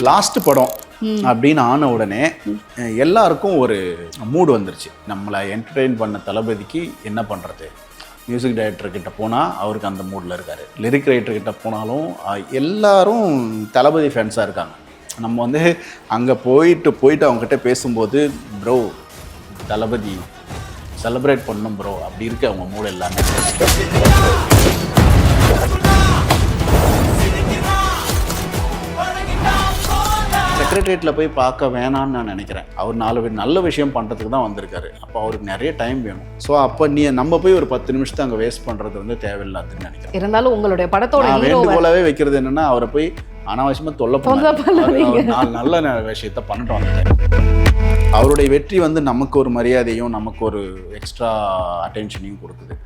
Last படம் அப்படின்னு ஆன உடனே எல்லாருக்கும் ஒரு மூடு வந்துருச்சு. நம்மளை என்டர்டெயின் பண்ண தளபதிக்கு என்ன பண்ணுறது, மியூசிக் டைரக்டர்கிட்ட போனால் அவருக்கு அந்த மூடில் இருக்கார், லிரிக் ரைட்டர்கிட்ட போனாலும் எல்லாரும் தளபதி ஃபேன்ஸாக இருக்காங்க. நம்ம வந்து அங்கே போயிட்டு அவங்ககிட்ட பேசும்போது ப்ரோ தளபதி செலிப்ரேட் பண்ணோம் ப்ரோ அப்படி இருக்கு அவங்க மூடு எல்லாமே. செக்ரட்டரியேட்டில் போய் பார்க்க வேணான்னு நான் நினைக்கிறேன். அவர் நல்ல விஷயம் பண்ணுறதுக்கு தான் வந்திருக்காரு. அப்போ அவருக்கு நிறைய டைம் வேணும். ஸோ அப்போ நம்ம போய் ஒரு 10 நிமிஷத்தை அங்கே வேஸ்ட் பண்ணுறது வந்து தேவையில்லாதுன்னு நினைக்கிறேன். இருந்தாலும் உங்களுடைய படத்தோட வேண்டுகோளாகவே வைக்கிறது என்னென்னா, அவரை போய் அனாவசியமாக தொல்லை பண்ண நல்ல விஷயத்த பண்ணிட்டு வந்துட்டேன். அவருடைய வெற்றி வந்து நமக்கு ஒரு மரியாதையும் நமக்கு ஒரு எக்ஸ்ட்ரா அட்டென்ஷனையும் கொடுக்குது.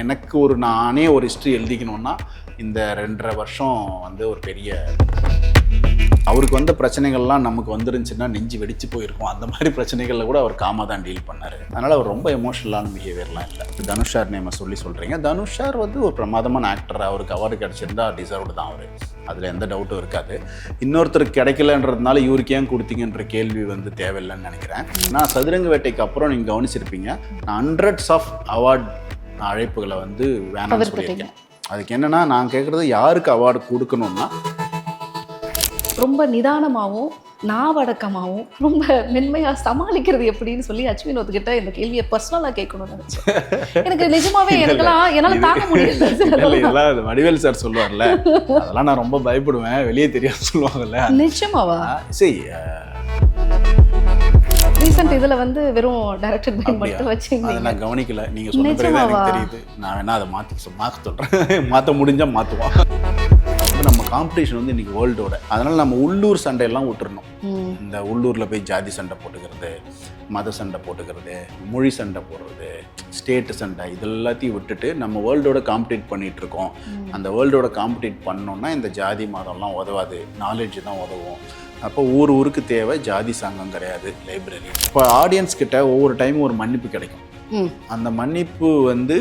எனக்கு நானே ஒரு ஹிஸ்ட்ரி எழுதிக்கணும்னா இந்த 2.5 வருஷம் வந்து ஒரு பெரிய, அவருக்கு வந்த பிரச்சனைகள்லாம் நமக்கு வந்துருந்துச்சுன்னா நெஞ்சு வெடிச்சு போயிருக்கும். அந்த மாதிரி பிரச்சனைகளில் கூட அவர் காமாக தான் டீல் பண்ணார். அதனால் அவர் ரொம்ப எமோஷனலான பிஹேவியர்லாம் இல்லை. தனுஷ் சார் நேமை சொல்கிறீங்க. தனுஷ் சார் வந்து ஒரு பிரமாதமான ஆக்டர். அவருக்கு அவார்டு கிடச்சிருந்தா டிசர்வ்டு தான் அவர், அதில் எந்த டவுட்டும் இருக்காது. இன்னொருத்தருக்கு கிடைக்கலன்றதுனால இவருக்கு ஏன் கொடுத்தீங்கன்ற கேள்வி வந்து தேவையில்லைன்னு நினைக்கிறேன். நான் சதுரங்க வேட்டைக்கு அப்புறம் நீங்கள் கவனிச்சிருப்பீங்க, நான் ஹண்ட்ரட்ஸ் ஆஃப் அவார்ட் அழைப்புகளை வந்து வேணாம்னு சொல்லியிருக்கேன். அதுக்கு என்னென்னா, நான் கேட்குறது யாருக்கு அவார்டு கொடுக்கணும்னா ரொம்ப நிதானமாகவும் நாவடக்கமாகவும் ரொம்ப மென்மையாக சமாளிக்கிறது எப்படின்னு சொல்லி அச்வின் கிட்ட இந்த கேள்வியை பர்சனலாக கேட்கணும்னு நினைச்சேன். எனக்கு நிஜமாவே என்னால் தாங்க முடியல. இதெல்லாம் வடிவேல் சார் சொல்லுவார்ல, அதெல்லாம் நான் ரொம்ப பயப்படுவேன், வெளியே தெரியாது சொல்லுவாங்கல்ல. நிஜமாவா? சரி, ரீசெண்ட் இதில் வந்து வெறும் டைரக்டர் மட்டும் வச்சுங்க. அதை நான் கவனிக்கல. நீங்கள் சொன்ன பிறகு எனக்கு தெரியுது. நான் வேணா அதை மாற்ற சொல்கிறேன். மாற்ற முடிஞ்சால் மாற்றுவான். நம்ம காம்படிஷன் வந்து இன்றைக்கி வேர்ல்டோட, அதனால் நம்ம உள்ளூர் சண்டையெல்லாம் விட்டுறணும். இந்த உள்ளூரில் போய் ஜாதி சண்டை போட்டுக்கிறது, மத சண்டை போட்டுக்கிறது, மொழி சண்டை போடுறது, ஸ்டேட்டு சண்டை, இது எல்லாத்தையும் விட்டுட்டு நம்ம வேர்ல்டோட காம்படிட் பண்ணிகிட்ருக்கோம். அந்த வேர்ல்டோட காம்படிட் பண்ணோன்னா இந்த ஜாதி மதம்லாம் உதவாது, நாலேஜ் தான் உதவும். அப்போ ஊருக்கு தேவை ஜாதி சங்கம் கிடையாது, லைப்ரரி. இப்போ ஆடியன்ஸ் கிட்ட ஒவ்வொரு டைமும் ஒரு மன்னிப்பு கிடைக்கும். அந்த மன்னிப்பு வந்து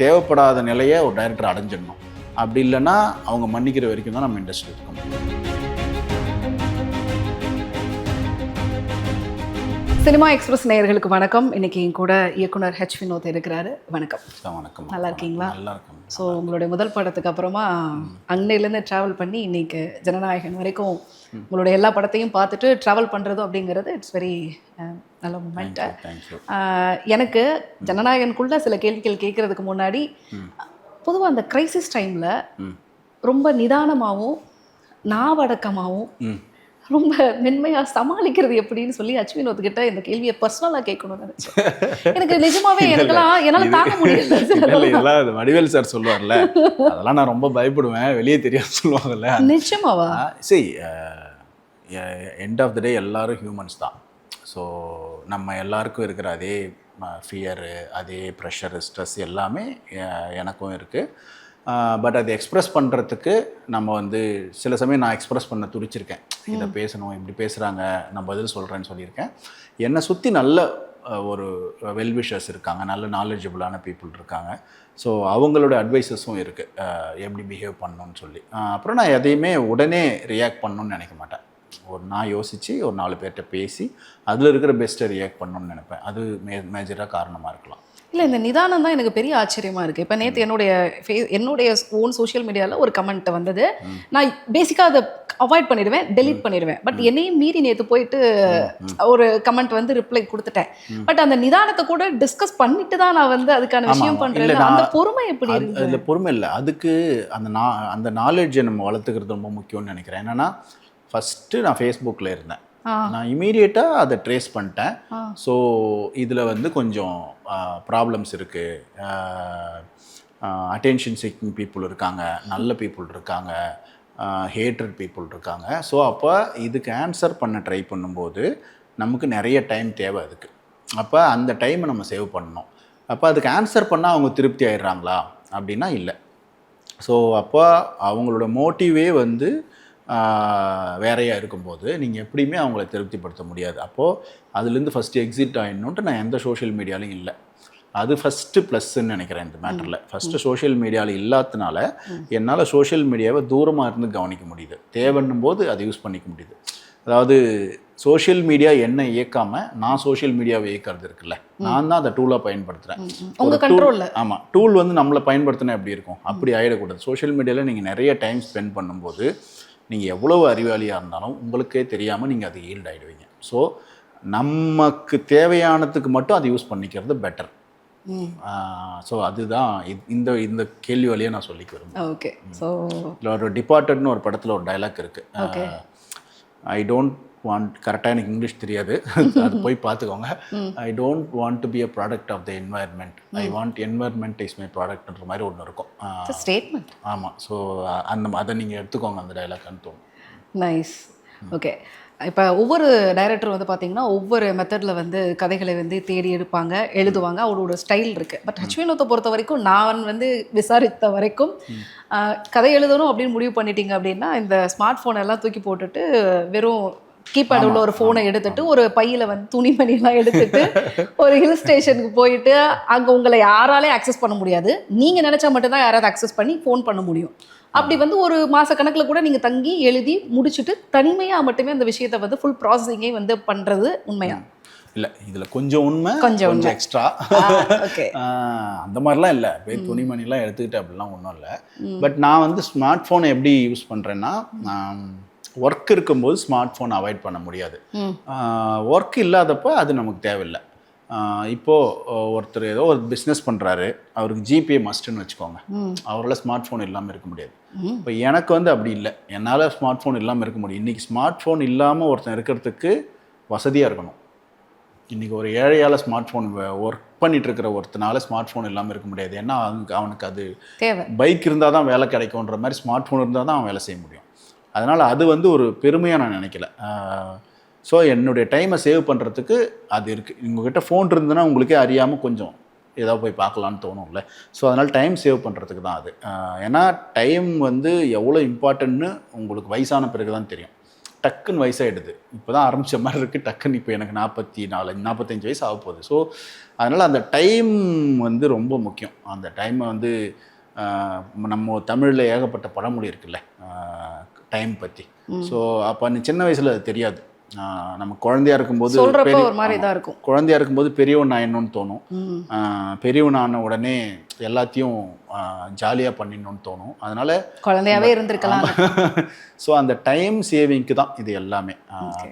தேவைப்படாத நிலையை ஒரு டைரக்டர் அடைஞ்சிடணும். அப்படி இல்லைன்னா அவங்க மன்னிக்கிற வரைக்கும் தான் நம்ம இண்டஸ்ட்ரி இருக்கோம். சினிமா எக்ஸ்பிரஸ் நேயர்களுக்கு வணக்கம். இன்னைக்கு கூட இயக்குனர் ஹெச் வினோத் இருக்கிறாரு. வணக்கம். வணக்கம். நல்லா இருக்கீங்களா? நல்லா இருக்கும். ஸோ உங்களுடைய முதல் படத்துக்கு அப்புறமா அன்னையிலேருந்து ட்ராவல் பண்ணி இன்னைக்கு ஜனநாயகன் வரைக்கும் உங்களுடைய எல்லா படத்தையும் பார்த்துட்டு ட்ராவல் பண்ணுறதும் அப்படிங்கிறது இட்ஸ் வெரி நல்ல மூமெண்ட். எனக்கு ஜனநாயகனுக்குள்ள சில கேள்விகள் கேட்கறதுக்கு முன்னாடி, பொதுவாக அந்த கிரைசிஸ் டைமில் ரொம்ப நிதானமாகவும் நாவடக்கமாகவும் ரொம்ப மென்மையாக சமாளிக்கிறது எப்படின்னு சொல்லி அச்வின் கிட்ட இந்த கேள்வியை பர்சனலாக கேட்கணும்னு நினைச்சேன். எனக்கு நிஜமாவே என்னால் தாங்க முடியல. இதெல்லாம் வடிவேல் சார் சொல்லுவார்ல, அதெல்லாம் நான் ரொம்ப பயப்படுவேன், வெளியே தெரியாது சொல்லுவாங்கல்ல. நிஜமாவா? சரி, எண்ட் ஆஃப் த டே எல்லாரும் ஹியூமன்ஸ் தான். ஸோ நம்ம எல்லாருக்கும் இருக்கிற அதே ஃபியரு, அதே ப்ரெஷரு, ஸ்ட்ரெஸ் எல்லாமே எனக்கும் இருக்குது. பட் அதை எக்ஸ்ப்ரெஸ் பண்ணுறதுக்கு நம்ம வந்து சில சமயம் நான் எக்ஸ்ப்ரெஸ் பண்ண துடிச்சிருக்கேன். இதை பேசணும், இப்படி பேசுகிறாங்க, நான் பதில் சொல்கிறேன்னு சொல்லியிருக்கேன். என்னை சுற்றி நல்ல ஒரு வெல்விஷர்ஸ் இருக்காங்க, நல்ல நாலேஜபிளான பீப்புள் இருக்காங்க. ஸோ அவங்களோட அட்வைஸஸும் இருக்குது, எப்படி பிஹேவ் பண்ணணும்னு சொல்லி. அப்புறம் நான் எதையுமே உடனே ரியாக்ட் பண்ணணும்னு நினைக்க மாட்டேன். நான் யோசித்து ஒரு 4 பேர்கிட்ட பேசி அதில் இருக்கிற பெஸ்ட்டை ரியாக்ட் பண்ணணும்னு நினைப்பேன். அது மேஜராக காரணமாக இருக்கலாம். இல்லை, இந்த நிதானம் தான் எனக்கு பெரிய ஆச்சரியமாக இருக்குது. இப்போ நேற்று என்னுடைய ஓன் சோஷியல் மீடியாவில் ஒரு கமெண்ட் வந்தது. நான் பேசிக்காக அதை அவாய்ட் பண்ணிடுவேன், டெலீட் பண்ணிடுவேன். பட் என்னையும் மீறி நேற்று போயிட்டு ஒரு கமெண்ட் வந்து ரிப்ளை கொடுத்துட்டேன். பட் அந்த நிதானத்தை கூட டிஸ்கஸ் பண்ணிட்டு தான் நான் வந்து அதுக்கான விஷயம் பண்ணுறேன். அந்த பொறுமை எப்படி இருக்குது? அதில் பொறுமை இல்லை, அதுக்கு அந்த நாலேஜை நம்ம வளர்த்துக்கிறது ரொம்ப முக்கியம்னு நினைக்கிறேன். என்னென்னா, ஃபஸ்ட்டு நான் ஃபேஸ்புக்கில் இருந்தேன், நான் இமீடியட்டாக அதை ட்ரேஸ் பண்ணிட்டேன். ஸோ இதில் வந்து கொஞ்சம் ப்ராப்ளம்ஸ் இருக்குது, அட்டென்ஷன் சீக்கிங் பீப்புள் இருக்காங்க, நல்ல பீப்புள் இருக்காங்க, ஹேட்ரட் பீப்புள் இருக்காங்க. ஸோ அப்போ இதுக்கு ஆன்சர் பண்ண ட்ரை பண்ணும்போது நமக்கு நிறைய டைம் தேவை அதுக்கு. அப்போ அந்த டைமை நம்ம சேவ் பண்ணணும். அப்போ அதுக்கு ஆன்சர் பண்ணால் அவங்க திருப்தி ஆயிடுறாங்களா அப்படின்னா இல்லை. ஸோ அப்போ அவங்களோட மோட்டிவே வந்து வேறையாக இருக்கும்போது நீங்கள் எப்படியுமே அவங்கள திருப்திப்படுத்த முடியாது. அப்போது அதுலேருந்து ஃபஸ்ட்டு எக்ஸிட் ஆகிடணுன்ட்டு நான் எந்த சோஷியல் மீடியாலையும் இல்லை. அது ஃபஸ்ட்டு ப்ளஸ்ன்னு நினைக்கிறேன் இந்த மேட்டரில். ஃபஸ்ட்டு சோஷியல் மீடியாவில் இல்லாததுனால என்னால் சோஷியல் மீடியாவை தூரமாக இருந்து கவனிக்க முடியுது. தேவைன்னும் போது அதை யூஸ் பண்ணிக்க முடியுது. அதாவது சோஷியல் மீடியா என்ன இயக்காமல் நான் சோஷியல் மீடியாவை இயக்கிறது இருக்குல்ல, நான் தான் அதை டூலாக பயன்படுத்துகிறேன். உங்கள் கண்ட்ரோலில். ஆமாம், டூல் வந்து நம்மளை பயன்படுத்தினா எப்படி இருக்கும், அப்படி ஆகிடக்கூடாது. சோஷியல் மீடியாவில் நீங்கள் நிறைய டைம் ஸ்பெண்ட் பண்ணும்போது நீங்கள் எவ்வளவு அறிவாளியாக இருந்தாலும் உங்களுக்கே தெரியாமல் நீங்கள் அது ஈல்ட் ஆகிடுவீங்க. ஸோ நமக்கு தேவையானதுக்கு மட்டும் அதை யூஸ் பண்ணிக்கிறது பெட்டர். ஸோ அதுதான் இந்த இந்த கேள்வி வழியாக நான் சொல்லிக்க விரும்புகிறேன். ஓகே. ஸோ ஒரு டிபார்ட்டட்னு ஒரு படத்தில் ஒரு டைலாக் இருக்குது. ஐ டோன்ட் வாண்ட், கரெக்டாக எனக்கு இங்கிலீஷ் தெரியாது, அது போய் பார்த்துக்கோங்க. I don't want to be a product of the environment, I want environment is my ப்ராடக்ட்ன்ற மாதிரி ஒன்று இருக்கும். ஸ்டேட்மெண்ட். ஆமாம். ஸோ அதை நீங்கள் எடுத்துக்கோங்க அந்த டைலாக்னு தோணும். நைஸ். ஓகே. இப்போ ஒவ்வொரு டைரக்டரும் வந்து பார்த்தீங்கன்னா ஒவ்வொரு மெத்தடில் வந்து கதைகளை வந்து தேடி எடுப்பாங்க, எழுதுவாங்க, அவரோட ஸ்டைல் இருக்குது. பட் ஹச் வினோத்தை பொறுத்த வரைக்கும் நான் வந்து விசாரித்த வரைக்கும் கதை எழுதணும் அப்படின்னு முடிவு பண்ணிட்டீங்க அப்படின்னா இந்த ஸ்மார்ட் ஃபோன் எல்லாம் தூக்கி போட்டுட்டு வெறும் கீபேட் உள்ள ஒரு ஃபோனை எடுத்துட்டு ஒரு பையில வந்து துணிமணிலாம் எடுத்துட்டு ஒரு ஹில் ஸ்டேஷனுக்கு போயிட்டு அங்கே உங்களை யாராலே அக்சஸ் பண்ண முடியாது, நீங்கள் நினச்சா மட்டும்தான் யாராவது அக்சஸ் பண்ணி ஃபோன் பண்ண முடியும். அப்படி வந்து ஒரு மாத கணக்கில் கூட நீங்கள் தங்கி எழுதி முடிச்சுட்டு தனிமையாக மட்டுமே அந்த விஷயத்தை வந்து ஃபுல் ப்ராசஸிங்கே வந்து பண்ணுறது உண்மையா? இல்லை, இதில் கொஞ்சம் உண்மை, கொஞ்சம் எக்ஸ்ட்ரா. அந்த மாதிரிலாம் இல்லை, போய் துணிமணிலாம் எடுத்துக்கிட்டு அப்படிலாம் ஒன்றும் இல்லை. பட் நான் வந்து ஸ்மார்ட் ஃபோனை எப்படி யூஸ் பண்ணுறேன்னா, ஒர்க் இருக்கும்போது ஸ்மார்ட் ஃபோன் அவாய்ட் பண்ண முடியாது. ஒர்க் இல்லாதப்போ அது நமக்கு தேவையில்லை. இப்போது ஒருத்தர் ஏதோ ஒரு பிஸ்னஸ் பண்ணுறாரு, அவருக்கு ஜிபே மஸ்ட்டுன்னு வச்சுக்கோங்க, அவரால் ஸ்மார்ட் ஃபோன் இல்லாமல் இருக்க முடியாது. இப்போ எனக்கு வந்து அப்படி இல்லை, என்னால் ஸ்மார்ட் ஃபோன் இல்லாமல் இருக்க முடியும். இன்றைக்கி ஸ்மார்ட் ஃபோன் இல்லாமல் ஒருத்தன் இருக்கிறதுக்கு வசதியாக இருக்கணும். இன்றைக்கி ஒரு ஏழையால் ஸ்மார்ட் ஃபோன் ஒர்க் பண்ணிகிட்டு இருக்கிற ஒருத்தனால ஸ்மார்ட் ஃபோன் இல்லாமல் இருக்க முடியாது. ஏன்னா அவனுக்கு அது தேவை. பைக் இருந்தால் தான் வேலை கிடைக்குன்ற மாதிரி ஸ்மார்ட் ஃபோன் இருந்தால் தான் அவன் வேலை செய்ய முடியும். அதனால் அது வந்து ஒரு பெருமையாக நான் நினைக்கல. ஸோ என்னுடைய டைமை சேவ் பண்ணுறதுக்கு அது இருக்குது. உங்கள்கிட்ட ஃபோன் இருந்ததுன்னா உங்களுக்கே அறியாமல் கொஞ்சம் ஏதாவது போய் பார்க்கலான்னு தோணும்ல. ஸோ அதனால் டைம் சேவ் பண்ணுறதுக்கு தான் அது. ஏன்னா டைம் வந்து எவ்வளோ இம்பார்ட்டன்ட்னு உங்களுக்கு வயசான பிறகு தான் தெரியும். டக்குன்னு வயசாகிடுது, இப்போ தான் ஆரம்பித்த மாதிரி இருக்குது. டக்குன்னு இப்போ எனக்கு 45 வயசு ஆக போகுது. ஸோ அதனால் அந்த டைம் வந்து ரொம்ப முக்கியம். அந்த டைமை வந்து நம்ம தமிழில் ஏகப்பட்ட பழமொழி இருக்குல்ல டைம் பற்றி. ஸோ அப்போ சின்ன வயசில் அது தெரியாது. நம்ம குழந்தையா இருக்கும்போது குழந்தையா இருக்கும்போது பெரியவன் ஆயிடணும்னு தோணும். பெரியவன் ஆன உடனே எல்லாத்தையும் ஜாலியாக பண்ணிடணும்னு தோணும். அதனால குழந்தையாவே இருந்திருக்கலாம். ஸோ அந்த டைம் சேவிங்க்கு தான் இது எல்லாமே.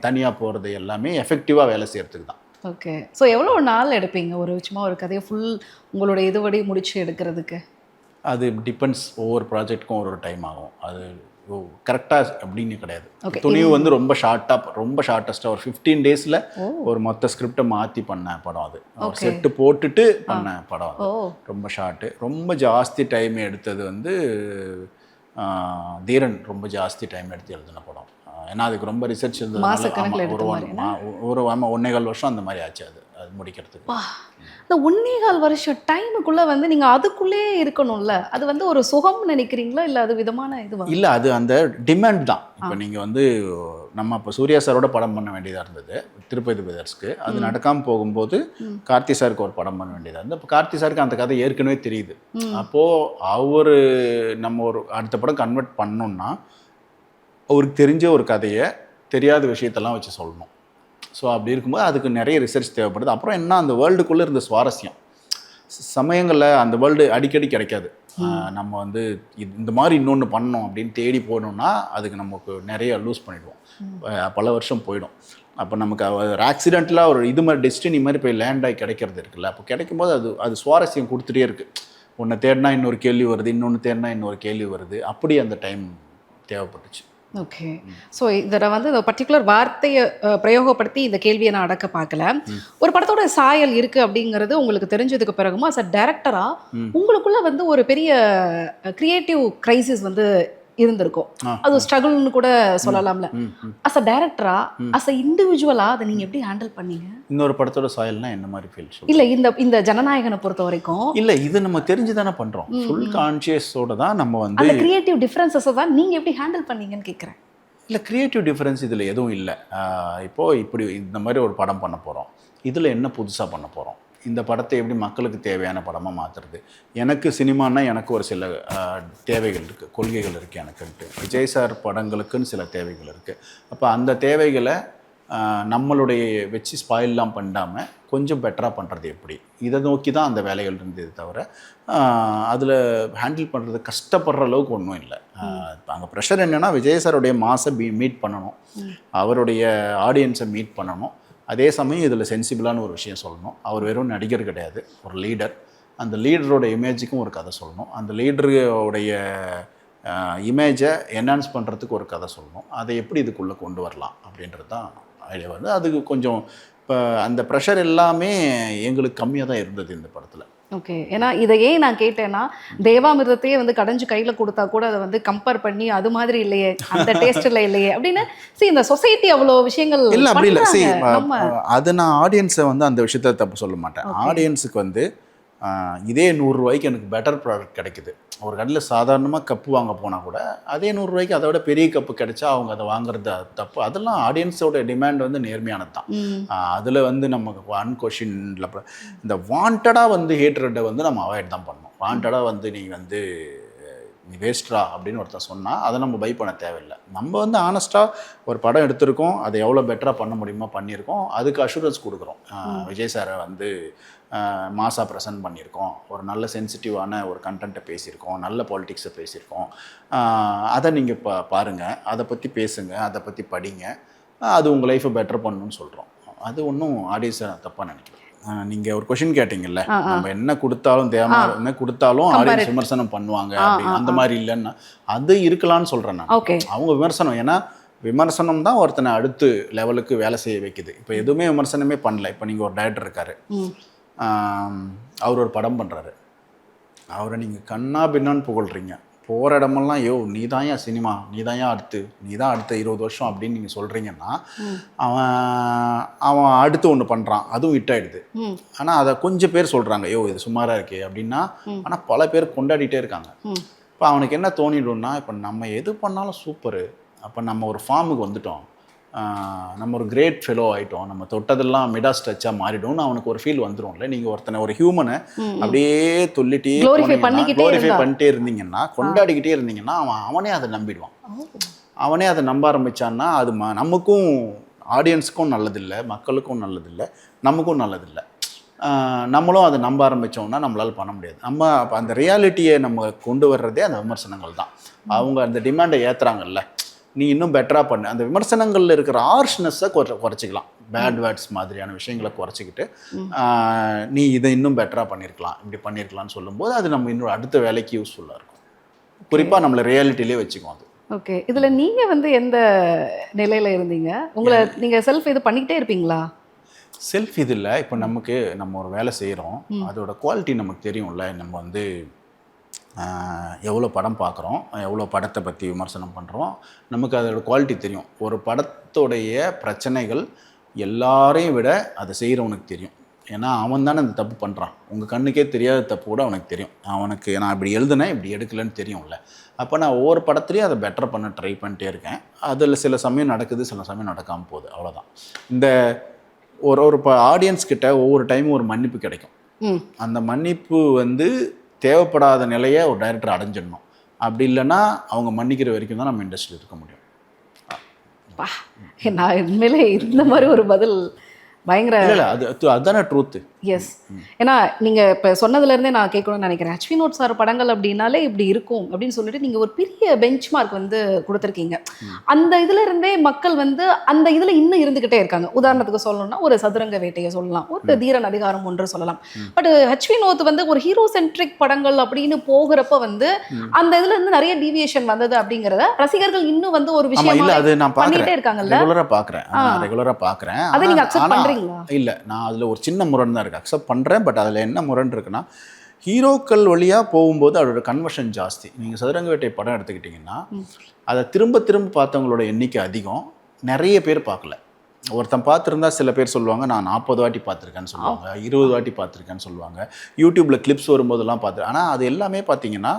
தனியாக போகிறது எல்லாமே எஃபெக்டிவாக வேலை செய்கிறதுக்கு தான். ஓகே. ஸோ எவ்வளோ நாள் எடுப்பீங்க ஒரு சும்மா ஒரு கதையை ஃபுல் உங்களோட இதுவடி முடிச்சு எடுக்கிறதுக்கு? அது டிபெண்ட்ஸ், ஒவ்வொரு ப்ராஜெக்ட்டுக்கும் ஒரு டைம் ஆகும். அது கரெக்டாக அப்படின்னு கிடையாது. துணிவு வந்து ரொம்ப ஷார்ட்டஸ்ட்டாக ஒரு 15 டேஸில் ஒரு மொத்த ஸ்கிரிப்டை மாற்றி பண்ண படம். அது செட்டு போட்டுட்டு பண்ண படம். அது ரொம்ப ஷார்ட்டு. ரொம்ப ஜாஸ்தி டைம் எடுத்தது வந்து தீரன் ரொம்ப ஜாஸ்தி டைம் எடுத்து எழுதின படம். ஏன்னா அதுக்கு ரொம்ப ரிசர்ச் இருந்தது. ஒரு 1.25 வருஷம் அந்த மாதிரி ஆச்சு அது முடிக்கிறதுக்கு. இந்த 1.25 வருஷம் டைமுக்குள்ளே வந்து நீங்கள் அதுக்குள்ளே இருக்கணும்ல, அது வந்து ஒரு சுகம்னு நினைக்கிறீங்களா இல்லை அது விதமான இது? இல்லை, அது அந்த டிமாண்ட் தான். இப்போ நீங்கள் வந்து நம்ம இப்போ சூர்யா சாரோட படம் பண்ண வேண்டியதாக இருந்தது திருப்பதி பிரதர்ஸ்க்கு. அது நடக்காமல் போகும்போது கார்த்தி சாருக்கு ஒரு படம் பண்ண வேண்டியதாக இருந்தது. இப்போ கார்த்தி சாருக்கு அந்த கதை ஏற்கனவே தெரியுது. அப்போது நம்ம ஒரு அடுத்த படம் கன்வெர்ட் பண்ணோம்னா அவருக்கு தெரிஞ்ச ஒரு கதையை தெரியாத விஷயத்தெல்லாம் வச்சு சொல்லணும். ஸோ அப்படி இருக்கும்போது அதுக்கு நிறைய ரிசர்ச் தேவைப்படுது. அப்புறம் என்ன, அந்த வேர்ல்டுக்குள்ளே இருந்த சுவாரஸ்யம் சமயங்களில் அந்த வேர்ல்டு அடிக்கடி கிடைக்காது. நம்ம வந்து இந்த மாதிரி இன்னொன்று பண்ணோம் அப்படின்னு தேடி போனோம்னா அதுக்கு நமக்கு நிறைய லூஸ் பண்ணிடுவோம், பல வருஷம் போயிடும். அப்போ நமக்கு ஒரு ஆக்சிடென்டலாக ஒரு இது மாதிரி டெஸ்டினி மாதிரி போய் லேண்ட் ஆகி கிடைக்கிறது இருக்குல்ல, அப்போ கிடைக்கும்போது அது சுவாரஸ்யம் கொடுத்துட்டே இருக்குது. ஒன்று தேடினா இன்னொரு கேள்வி வருது, இன்னொன்று தேடினா இன்னொரு கேள்வி வருது. அப்படி அந்த டைம் தேவைப்பட்டுச்சு. ஓகே. ஸோ இதில் வந்து இந்த பர்டிகுலர் வார்த்தையை பிரயோகப்படுத்தி இந்த கேள்வியை நான் அடக்க பார்க்கல. ஒரு படத்தோட சாயல் இருக்குது அப்படிங்கிறது உங்களுக்கு தெரிஞ்சதுக்கு பிறகுமா அஸ் அ டைரக்டராக உங்களுக்குள்ள வந்து ஒரு பெரிய கிரியேட்டிவ் கிரைசிஸ் வந்து இருந்திருக்கும். அது ஸ்ட்ரகிள்னு கூட சொல்லலாம்ல. அஸ் அ டைரக்டரா, அஸ் அ இண்டிவிஜுவலா அதை நீங்க எப்படி ஹேண்டில் பண்ணீங்க? இன்னொரு படத்தோட சாயல்னா என்ன மாதிரி ஃபீல்? இல்ல இந்த ஜனநாயகனை பொறுத்த வரைக்கும் இல்ல, இது நம்ம தெரிஞ்சு தானே பண்றோம். ஃபுல் கான்ஷியஸோட தான் நம்ம வந்து அந்த கிரியேட்டிவ் டிஃபரன்சஸ் தான் நீங்க எப்படி ஹேண்டில் பண்ணீங்கன்னு கேட்குறேன். இல்லை, கிரியேட்டிவ் டிஃபரன்ஸ் இதில் எதுவும் இல்லை. இப்போது இப்படி இந்த மாதிரி ஒரு படம் பண்ண போகிறோம், இதில் என்ன புதுசாக பண்ண போகிறோம், இந்த படத்தை எப்படி மக்களுக்கு தேவையான படமாக மாற்றுறது. எனக்கு சினிமானா எனக்கு ஒரு சில தேவைகள் இருக்குது, கொள்கைகள் இருக்குது எனக்குன்ட்டு. விஜய் சார் படங்களுக்குன்னு சில தேவைகள் இருக்குது. அப்போ அந்த தேவைகளை நம்மளுடைய வச்சு ஸ்பாயில்லாம் பண்ணாமல் கொஞ்சம் பெட்டராக பண்ணுறது எப்படி, இதை நோக்கி தான் அந்த வேலைகள் இருந்தது தவிர அதில் ஹேண்டில் பண்ணுறது கஷ்டப்படுற அளவுக்கு ஒன்றும் இல்லை. அங்கே ப்ரெஷர் என்னென்னா விஜய் சாருடைய மாஸை மீட் பண்ணணும், அவருடைய ஆடியன்ஸை மீட் பண்ணணும். அதே சமயம் இதில் சென்சிபிளான ஒரு விஷயம் சொல்லணும். அவர் வெறும் நடிகர் கிடையாது, ஒரு லீடர். அந்த லீடரோட இமேஜுக்கும் ஒரு கதை சொல்லணும். அந்த லீடருடைய இமேஜை என்ஹான்ஸ் பண்ணுறதுக்கு ஒரு கதை சொல்லணும். அதை எப்படி இதுக்குள்ளே கொண்டு வரலாம் அப்படின்றது தான் ஐடியா வருது. அதுக்கு கொஞ்சம் இப்போ அந்த ப்ரெஷர் எல்லாமே எங்களுக்கு கம்மியாக தான் இருந்தது இந்த படத்தில். ஓகே. ஏன்னா இதையே நான் கேட்டேன்னா தேவாமிர்தத்தையே வந்து கடைஞ்சு கையில் கொடுத்தா கூட அதை வந்து கம்பேர் பண்ணி அது மாதிரி இல்லையே, அந்த டேஸ்ட்டில் இல்லையே அப்படின்னு இந்த சொசைட்டி அவ்வளோ விஷயங்கள் இல்லை அப்படி இல்லை. அது நான் ஆடியன்ஸை வந்து அந்த விஷயத்தை தப்பு சொல்ல மாட்டேன். ஆடியன்ஸுக்கு வந்து இதே 100 ரூபாய்க்கு எனக்கு பெட்டர் ப்ராடக்ட் கிடைக்குது. ஒரு கடையில் சாதாரணமாக கப்பு வாங்க போனால் கூட அதே 100 ரூபாய்க்கு அதை விட பெரிய கப்பு கிடைச்சா அவங்க அதை வாங்குறது தப்பு. அதெல்லாம் ஆடியன்ஸோட டிமாண்ட் வந்து நேர்மையானது தான். அதில் வந்து நமக்கு அன்கொஷின்ல இந்த வாண்டடாக வந்து ஹேட்ரட்டை வந்து நம்ம அவாய்ட் தான் பண்ணணும். வாண்டடாக வந்து நீ வந்து நீ வேஸ்ட்ரா அப்படின்னு ஒருத்தர் சொன்னால் அதை நம்ம பை பண்ண தேவையில்லை. நம்ம வந்து ஆனஸ்ட்டாக ஒரு படம் எடுத்திருக்கோம், அதை எவ்வளோ பெட்டராக பண்ண முடியுமோ பண்ணியிருக்கோம், அதுக்கு அஷூரன்ஸ் கொடுக்குறோம். விஜய் சாரை வந்து மாஸாக ப்ரெசென்ட் பண்ணியிருக்கோம், ஒரு நல்ல சென்சிட்டிவான ஒரு கண்டென்ட்டை பேசியிருக்கோம், நல்ல பாலிட்டிக்ஸை பேசியிருக்கோம், அதை நீங்கள் பாருங்கள், அதை பற்றி பேசுங்க, அதை பற்றி படிங்க, அது உங்கள் லைஃப்பை பெட்டர் பண்ணணும்னு சொல்கிறோம். அது ஒன்றும் ஆடியன்ஸை தப்பாக நினைக்கிறேன். நீங்கள் ஒரு கொஷின் கேட்டிங்கல்ல, நம்ம என்ன கொடுத்தாலும் என்ன கொடுத்தாலும் ஆடியன்ஸ் விமர்சனம் பண்ணுவாங்க அப்படின்னு, அந்த மாதிரி இல்லைன்னா அது இருக்கலாம்னு சொல்கிறேன் நான். அவங்க விமர்சனம், ஏன்னா விமர்சனம் தான் ஒருத்தனை அடுத்து லெவலுக்கு வேலை செய்ய வைக்குது. இப்போ எதுவுமே விமர்சனமே பண்ணல. இப்போ நீங்கள் ஒரு டைரக்டர் இருக்காரு, அவர் ஒரு படம் பண்ணுறாரு, அவரை நீங்கள் கண்ணா பின்னான்னு புகழ்றீங்க, போகிற இடமெல்லாம் யோ நீ தான் ஏன் சினிமா, நீ தான் ஏன் அடுத்து 20 வருஷம் அப்படின்னு நீங்கள் சொல்கிறீங்கன்னா அவன் அடுத்து ஒன்று பண்ணுறான், அதுவும் ஹிட் ஆகிடுது. ஆனால் அதை கொஞ்சம் பேர் சொல்கிறாங்க யோ இது சுமாராக இருக்கே அப்படின்னா, ஆனால் பல பேர் கொண்டாடிட்டே இருக்காங்க. இப்போ அவனுக்கு என்ன தோணிடும்னா, இப்போ நம்ம எது பண்ணாலும் சூப்பரு, அப்போ நம்ம ஒரு ஃபார்முக்கு வந்துட்டோம், நம்ம ஒரு கிரேட் ஃபெலோ ஆகிட்டோம், நம்ம தொட்டதெல்லாம் மிடாஸ் டச்சாக மாறிடும்னு அவனுக்கு ஒரு ஃபீல் வந்துடும்ல. நீங்கள் ஒருத்தனை ஒரு ஹியூமனை அப்படியே சொல்லிட்டே க்ளோரிஃபை பண்ணிட்டே இருந்தீங்கன்னா, கொண்டாடிக்கிட்டே இருந்தீங்கன்னா அவனே அதை நம்பிடுவான். அவனே அதை நம்ப ஆரம்பித்தான்னா அது நமக்கும் ஆடியன்ஸுக்கும் நல்லதில்லை, மக்களுக்கும் நல்லதில்லை, நமக்கும் நல்லதில்லை. நம்மளும் அதை நம்ப ஆரம்பித்தோம்னா நம்மளால் பண்ண முடியாது. நம்ம அப்போ அந்த ரியாலிட்டியை நம்ம கொண்டு வர்றதே அந்த விமர்சனங்கள் தான். அவங்க அந்த டிமாண்டை ஏற்றுறாங்கல்ல, நீ இன்னும் பெட்டராக பண்ணு, அந்த விமர்சனங்களில் இருக்கிற ஹார்ஷ்னஸை குறைச்சிக்கலாம், பேட் வேர்ட்ஸ் மாதிரியான விஷயங்களை குறைச்சிக்கிட்டு நீ இதை இன்னும் பெட்டராக பண்ணியிருக்கலாம், இப்படி பண்ணியிருக்கலாம்னு சொல்லும்போது அது நம்ம இன்னும் அடுத்த வேலைக்கு யூஸ்ஃபுல்லாக இருக்கும். குறிப்பாக நம்மளை ரியாலிட்டிலே வச்சுக்குவோம் அது. ஓகே. இதில் நீங்கள் வந்து எந்த நிலையில் இருந்தீங்க? உங்களை நீங்கள் செல்ஃப் இது பண்ணிக்கிட்டே இருப்பீங்களா? செல்ஃப் இது இல்லை. இப்போ நம்ம ஒரு வேலை செய்கிறோம், அதோட குவாலிட்டி நமக்கு தெரியும்ல. நம்ம வந்து எவ்வளோ படம் பார்க்குறோம், எவ்வளோ படத்தை பற்றி விமர்சனம் பண்ணுறோம், நமக்கு அதோட குவாலிட்டி தெரியும். ஒரு படத்தோடைய பிரச்சனைகள் எல்லாரையும் விட அதை செய்கிறவனுக்கு தெரியும். ஏன்னா அவன் தானே அந்த தப்பு பண்ணுறான். உங்கள் கண்ணுக்கே தெரியாத தப்பு கூட அவனுக்கு தெரியும். அவனுக்கு நான் இப்படி எழுதுனேன், இப்படி எடுக்கலன்னு தெரியும்ல. அப்போ நான் ஒவ்வொரு படத்துலையும் அதை பெட்டர் பண்ண ட்ரை பண்ணிட்டே இருக்கேன். அதில் சில சமயம் நடக்குது, சில சமயம் நடக்காமல் போகுது, அவ்வளோதான். இந்த ஒரு ஆடியன்ஸ் கிட்ட ஒவ்வொரு டைமும் ஒரு மன்னிப்பு கிடைக்கும். அந்த மன்னிப்பு வந்து தேவைப்படாத நிலையை ஒரு டைரக்டர் அடைஞ்சிடணும். அப்படி இல்லைன்னா அவங்க மன்னிக்கிற வரைக்கும் தான் நம்ம இண்டஸ்ட்ரியில் இருக்க முடியும். நான் உண்மையிலே இந்த மாதிரி ஒரு பதில் பயங்கர இல்லை அதுதானே ட்ரூத்து. எஸ். ஏன்னா நீங்கள் இப்போ சொன்னதுலேருந்தே நான் கேட்கணும்னு நினைக்கிறேன். ஹெச்வி நோட் சார் படங்கள் அப்படின்னாலே இப்படி இருக்கும் அப்படின்னு சொல்லிட்டு நீங்கள் ஒரு பெரிய பெஞ்ச் மார்க் வந்து கொடுத்துருக்கீங்க. அந்த இதில் இருந்தே மக்கள் வந்து அந்த இதில் இன்னும் இருந்துக்கிட்டே இருக்காங்க. உதாரணத்துக்கு சொல்லணும்னா ஒரு சதுரங்க வேட்டையை சொல்லலாம், ஒரு தீரன் அதிகாரம் ஒன்று சொல்லலாம். பட் ஹெச்வி நோத் வந்து ஒரு ஹீரோ சென்ட்ரிக் படங்கள் அப்படின்னு போகிறப்ப வந்து அந்த இதில் இருந்து நிறைய டீவியேஷன் வந்தது அப்படிங்கிறத ரசிகர்கள் இன்னும் வந்து ஒரு விஷயம் பண்ணிட்டே இருக்காங்கல்ல. ரெகுலராக பார்க்குறேன். அதை நீங்கள் அக்செப்ட் பண்ணுறீங்களா? இல்லை, நான் அதில் ஒரு சின்ன முரண் தான் இருக்குது. அக்செப்ட் பண்ணுறேன். பட் அதில் என்ன முரண் இருக்குன்னா, ஹீரோக்கள் வழியாக போகும்போது அதோட கன்வர்ஷன் ஜாஸ்தி. நீங்கள் சதுரங்க வேட்டை படம் எடுத்துக்கிட்டிங்கன்னா அதை திரும்ப திரும்ப பார்த்தவங்களோட எண்ணிக்கை அதிகம், நிறைய பேர் பார்க்கல. ஒருத்தன் பார்த்துருந்தா சில பேர் சொல்லுவாங்க நான் 40 வாட்டி பார்த்துருக்கேன்னு சொல்லுவாங்க, 20 வாட்டி பார்த்துருக்கேன்னு சொல்லுவாங்க, யூடியூப்பில் கிளிப்ஸ் வரும்போதெல்லாம் பார்த்துருக்கேன். ஆனால் அது எல்லாமே பார்த்தீங்கன்னா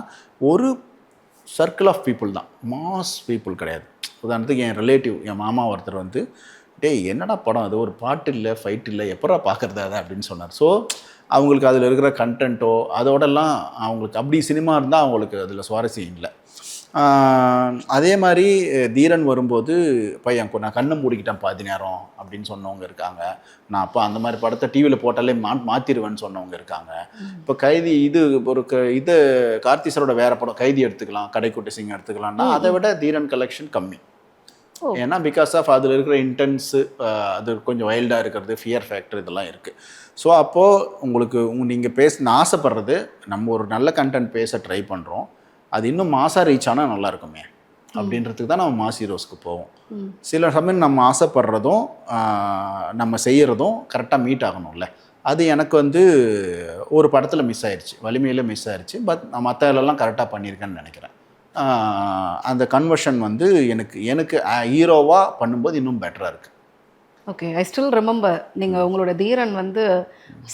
ஒரு சர்க்கிள் ஆஃப் பீப்புள் தான், மாஸ் பீப்புள் கிடையாது. உதாரணத்துக்கு என் ரிலேட்டிவ், என் மாமா ஒருத்தர் வந்து டேய் என்னடா படம் அது, ஒரு பாட்டு இல்லை ஃபைட் இல்லை, எப்படா பார்க்குறது அதை அப்படின்னு சொன்னார். ஸோ அவங்களுக்கு அதில் இருக்கிற கண்டென்ட்டோ அதோடலாம் அவங்களுக்கு அப்படி சினிமா இருந்தால் அவங்களுக்கு அதில் சுவாரஸ்யம் இல்லை. அதே மாதிரி தீரன் வரும்போது பையன் நான் கண்ணை மூடிக்கிட்டேன் பாதி நேரம் அப்படின்னு சொன்னவங்க இருக்காங்க. நான் அப்போ அந்த மாதிரி படத்தை டிவியில் போட்டாலே மாற்றிடுவேன்னு சொன்னவங்க இருக்காங்க. இப்போ கைதி இது ஒரு இது கார்த்தி சாரோட வேறு படம் கைதி எடுத்துக்கலாம், கடைக்குட்டி சிங் எடுத்துக்கலாம்னா அதை விட தீரன் கலெக்ஷன் கம்மி. ஏன்னா பிகாஸ் ஆஃப் அதில் இருக்கிற இன்டென்ஸு, அது கொஞ்சம் வைல்டாக இருக்கிறது, ஃபியர் ஃபேக்டர் இதெல்லாம் இருக்குது. ஸோ அப்போது உங்களுக்கு நீங்கள் நான் ஆசைப்படுறது நம்ம ஒரு நல்ல கண்டென்ட் பேச ட்ரை பண்ணுறோம், அது இன்னும் மாசாக ரீச் ஆனால் நல்லா இருக்குமே அப்படின்றதுக்கு தான் நம்ம மாஸ் ஹீரோஸ்க்கு போவோம். சில சமயம் நம்ம ஆசைப்படுறதும் நம்ம செய்கிறதும் கரெக்டாக மீட் ஆகணும்ல. அது எனக்கு வந்து ஒரு படத்தில் மிஸ் ஆயிடுச்சு, வலிமையில் மிஸ் ஆயிடுச்சு. பட் நான் மற்ற இதெல்லாம் கரெக்டாக பண்ணியிருக்கேன்னு நினைக்கிறேன். அந்த கன்வர்ஷன் வந்து எனக்கு ஹீரோவாக பண்ணும்போது இன்னும் பெட்டராக இருக்குது. ஓகே, ஐ ஸ்டில் ரிமெம்பர் நீங்கள் உங்களோட தீரன் வந்து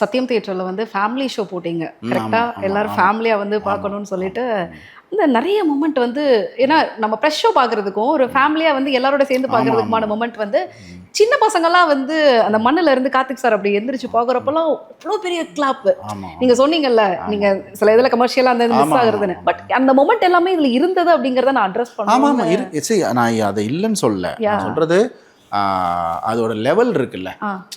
சத்யம் தியேட்டரில் வந்து ஃபேமிலி ஷோ போட்டிங்க கரெக்டாக, எல்லாரும் ஃபேமிலியாக வந்து பார்க்கணுன்னு சொல்லிட்டு. இந்த நிறைய மூமெண்ட் வந்து ஏன்னா நம்ம ஃப்ரெஷ் ஷோ பார்க்குறதுக்கும் ஒரு ஃபேமிலியாக வந்து எல்லாரோட சேர்ந்து பார்க்குறதுக்குமான மூமெண்ட் வந்து சின்ன பசங்கள்லாம் வந்து அந்த மண்ணில் இருந்து கார்த்திக் சார் அப்படி எந்திரிச்சு பார்க்குறப்பெல்லாம் அவ்வளோ பெரிய கிளாப்பு. நீங்கள் சொன்னீங்கல்ல நீங்கள் சில இதில் கமர்ஷியலாக அந்த மிஸ் ஆகுறதுன்னு, பட் அந்த மொமெண்ட் எல்லாமே இதில் இருந்தது அப்படிங்கிறத நான் அட்ரஸ் பண்ணுவேன். நான் அதை இல்லைன்னு சொல்ல சொல்கிறது, அதோட லெவல் இருக்குல்ல.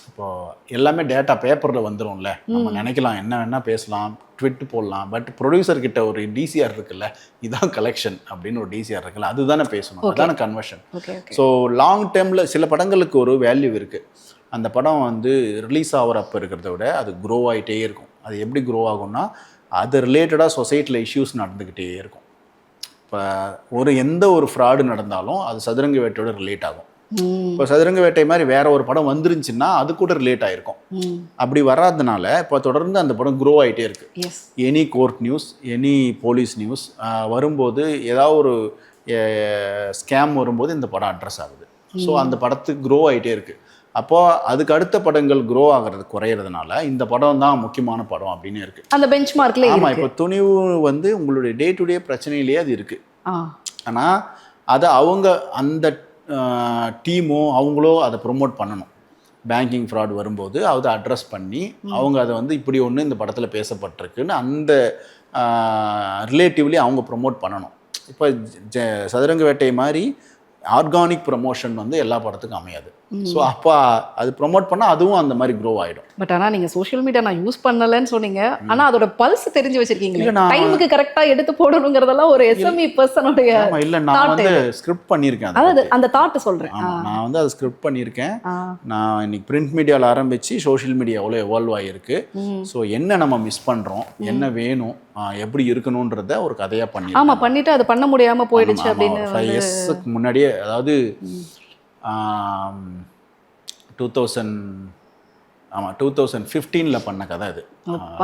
இப்போது எல்லாமே டேட்டா பேப்பரில் வந்துடும்ல, நம்ம நினைக்கலாம் என்ன வேணால் பேசலாம், ட்விட் போடலாம். பட் ப்ரொடியூசர்கிட்ட ஒரு டிசிஆர் இருக்குல்ல, இதுதான் கலெக்ஷன் அப்படின்னு ஒரு டிசிஆர் இருக்குல்ல, அதுதானே பேசணும், அதுதானே கன்வர்ஷன். ஸோ லாங் டேர்மில் சில படங்களுக்கு ஒரு வேல்யூ இருக்குது. அந்த படம் வந்து ரிலீஸ் ஆகிறப்ப இருக்கிறத விட அது க்ரோ ஆகிட்டே இருக்கும். அது எப்படி க்ரோ ஆகும்னா, அது ரிலேட்டடாக சொசைட்டியில் இஷ்யூஸ் நடந்துக்கிட்டே இருக்கும். இப்போ எந்த ஒரு ஃப்ராடு நடந்தாலும் அது சதுரங்க வேட்டையோட ரிலேட் ஆகும். இப்போ சதுரங்க வேட்டை மாதிரி வேற ஒரு படம் வந்துருந்துச்சுன்னா அது கூட ரிலேட் ஆகிருக்கும். அப்படி வராதனால இப்போ தொடர்ந்து அந்த படம் க்ரோ ஆகிட்டே இருக்கு. Any court news, any police news வரும்போது, ஏதாவது ஒரு ஸ்கேம் வரும்போது இந்த படம் அட்ரஸ் ஆகுது. ஸோ அந்த படத்துக்கு க்ரோ ஆகிட்டே இருக்கு. அப்போது அதுக்கு அடுத்த படங்கள் க்ரோ ஆகிறது குறையிறதுனால இந்த படம் தான் முக்கியமான படம் அப்படின்னு இருக்கு அந்த பெஞ்ச் மார்க்ல. ஆமாம், இப்போ துணிவு வந்து உங்களுடைய டே டு டே பிரச்சனையிலேயே அது இருக்கு. ஆனால் அதை அவங்க அந்த டீமோ அவங்களோ அதை ப்ரொமோட் பண்ணணும். பேங்கிங் ஃப்ராட் வரும்போது அதை அட்ரஸ் பண்ணி அவங்க அதை வந்து இப்படி ஒன்று இந்த படத்தில் பேசப்பட்டிருக்குன்னு அந்த ரிலேட்டிவ்லி அவங்க ப்ரொமோட் பண்ணணும். இப்போ சதுரங்க வேட்டை மாதிரி ஆர்கானிக் ப்ரமோஷன் வந்து எல்லா படத்துக்கும் அமையாது. ஸோ அப்போ அது ப்ரொமோட் பண்ணால் அதுவும் அந்த மாதிரி க்ரோ ஆகிடும். பட் ஆனால் நீங்கள் சோஷியல் மீடியா நான் யூஸ் பண்ணலன்னு சொன்னீங்க, ஆனால் அதோட பல்ஸ் தெரிஞ்சு வச்சிருக்கீங்க, டைமுக்கு கரெக்டாக எடுத்து போடணுங்கிறதெல்லாம் ஒரு எஸ்எம்இ பர்சனுடைய. இல்லை, நான் வந்து ஸ்கிரிப்ட் பண்ணியிருக்கேன். அதாவது அந்த தாட்டு சொல்கிறேன், நான் வந்து அதை ஸ்கிரிப்ட் பண்ணியிருக்கேன். நான் இன்னைக்கு பிரிண்ட் மீடியாவில் ஆரம்பித்து சோஷியல் மீடியா எவ்வளோ எவால்வ் ஆகிருக்கு, ஸோ என்ன நம்ம மிஸ் பண்ணுறோம், என்ன வேணும், எப்படி இருக்கணுன்றத ஒரு கதையாக பண்ணி. ஆமாம், பண்ணிவிட்டு அது பண்ண முடியாமல் போயிடுச்சு அப்படின்னு 5 இயர்ஸுக்கு முன்னாடியே, அதாவது 2015 பண்ண கதை அது.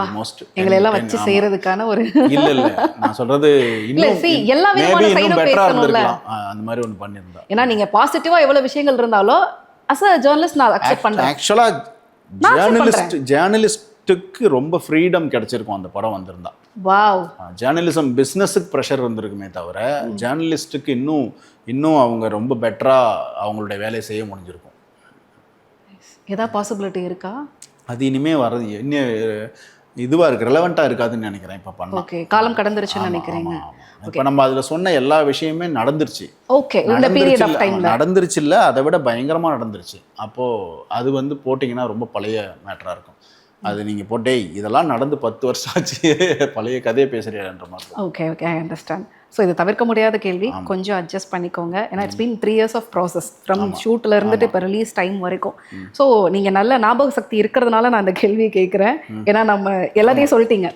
ஆல்மோஸ்ட் எங்களை எல்லாம் வச்சு செய்யறதுக்கான ஒரு இல்ல நான் சொல்றது இன்னும் பெட்டரா இருந்திருக்கலாம். அந்த மாதிரி ஒன்று பண்ணியிருந்தா. ஏன்னா நீங்க பாசிட்டிவா எவ்வளவு விஷயங்கள் இருந்தாலும் அஸ் a journalist நான் அக்செப்ட் பண்றேன். ஆக்சுவலா ஜேர்னலிஸ்டுக்கு ரொம்ப ஃப்ரீடம் கிடைச்சிருக்கும் அந்த படம் வந்திருந்தா. வாவ். ஜேர்னலிசம் பிஸ்னஸுக்கு ப்ரெஷர் இருந்திருக்குமே தவிர ஜேர்னலிஸ்டுக்கு இன்னும் அவங்க ரொம்ப பெட்டரா அவங்களுடைய வேலையை செய்ய முடிஞ்சிருக்கும். ஏதாவது பாசிபிலிட்டி இருக்கா? அது இனிமே வர்றது இன்னும் இதுவாக இருக்குது, ரெலவெண்ட்டாக இருக்காதுன்னு நினைக்கிறேன். இப்போ பண்ண ஓகே, காலம் கடந்துருச்சுன்னு நினைக்கிறீங்க. இப்போ நம்ம அதில் சொன்ன எல்லா விஷயமே நடந்துருச்சு. ஓகே, இந்த பீரியட் ஆஃப் டைம்ல நடந்துருச்சு. இல்லை, அதை விட பயங்கரமாக நடந்துருச்சு. அப்போது அது வந்து போட்டிங்கன்னா ரொம்ப பழைய மேட்டராக இருக்கும். அது நீங்கள் போட்டே இதெல்லாம் நடந்து 10 வருஷம் ஆச்சு, பழைய கதையை பேசுகிறேன்ற மாதிரி. Okay, I understand. ஸோ இது தவிர்க்க முடியாத கேள்வி, கொஞ்சம் அட்ஜஸ்ட் பண்ணிக்கோங்க. ஏன்னா it's been 3 years of process from ஷூட்டில் இருந்துட்டு இப்போ ரிலீஸ் டைம் வரைக்கும். ஸோ நீங்கள் நல்ல ஞாபக சக்தி இருக்கிறதுனால நான் அந்த கேள்வியை கேட்குறேன். ஏன்னா நம்ம எல்லாத்தையும் சொல்லிட்டீங்க.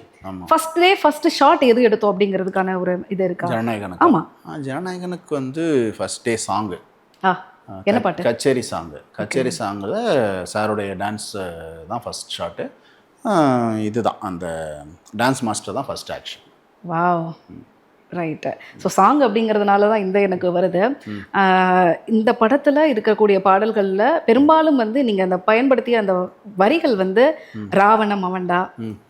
ஃபர்ஸ்ட் ஷாட் எது எடுத்தோம் அப்படிங்கிறதுக்கான ஒரு இது இருக்கா? ஜனநாயகனுக்கு. ஆமாம், ஜனநாயகனுக்கு வந்து ஃபர்ஸ்ட் டே சாங்கு, என்ன பாட்டு? கச்சேரி சாங்கில் சாருடைய டான்ஸ் தான் ஃபர்ஸ்ட் ஷாட்டு. இதுதான் அந்த டான்ஸ் மாஸ்டர் தான் first action. Wow. Right. So song அப்படிங்கிறதுனால தான் இந்த எனக்கு வருது. இந்த படத்தில் இருக்கக்கூடிய பாடல்களில் பெரும்பாலும் வந்து நீங்கள் அந்த பயன்படுத்திய அந்த வரிகள் வந்து ராவணம் அவன்டா,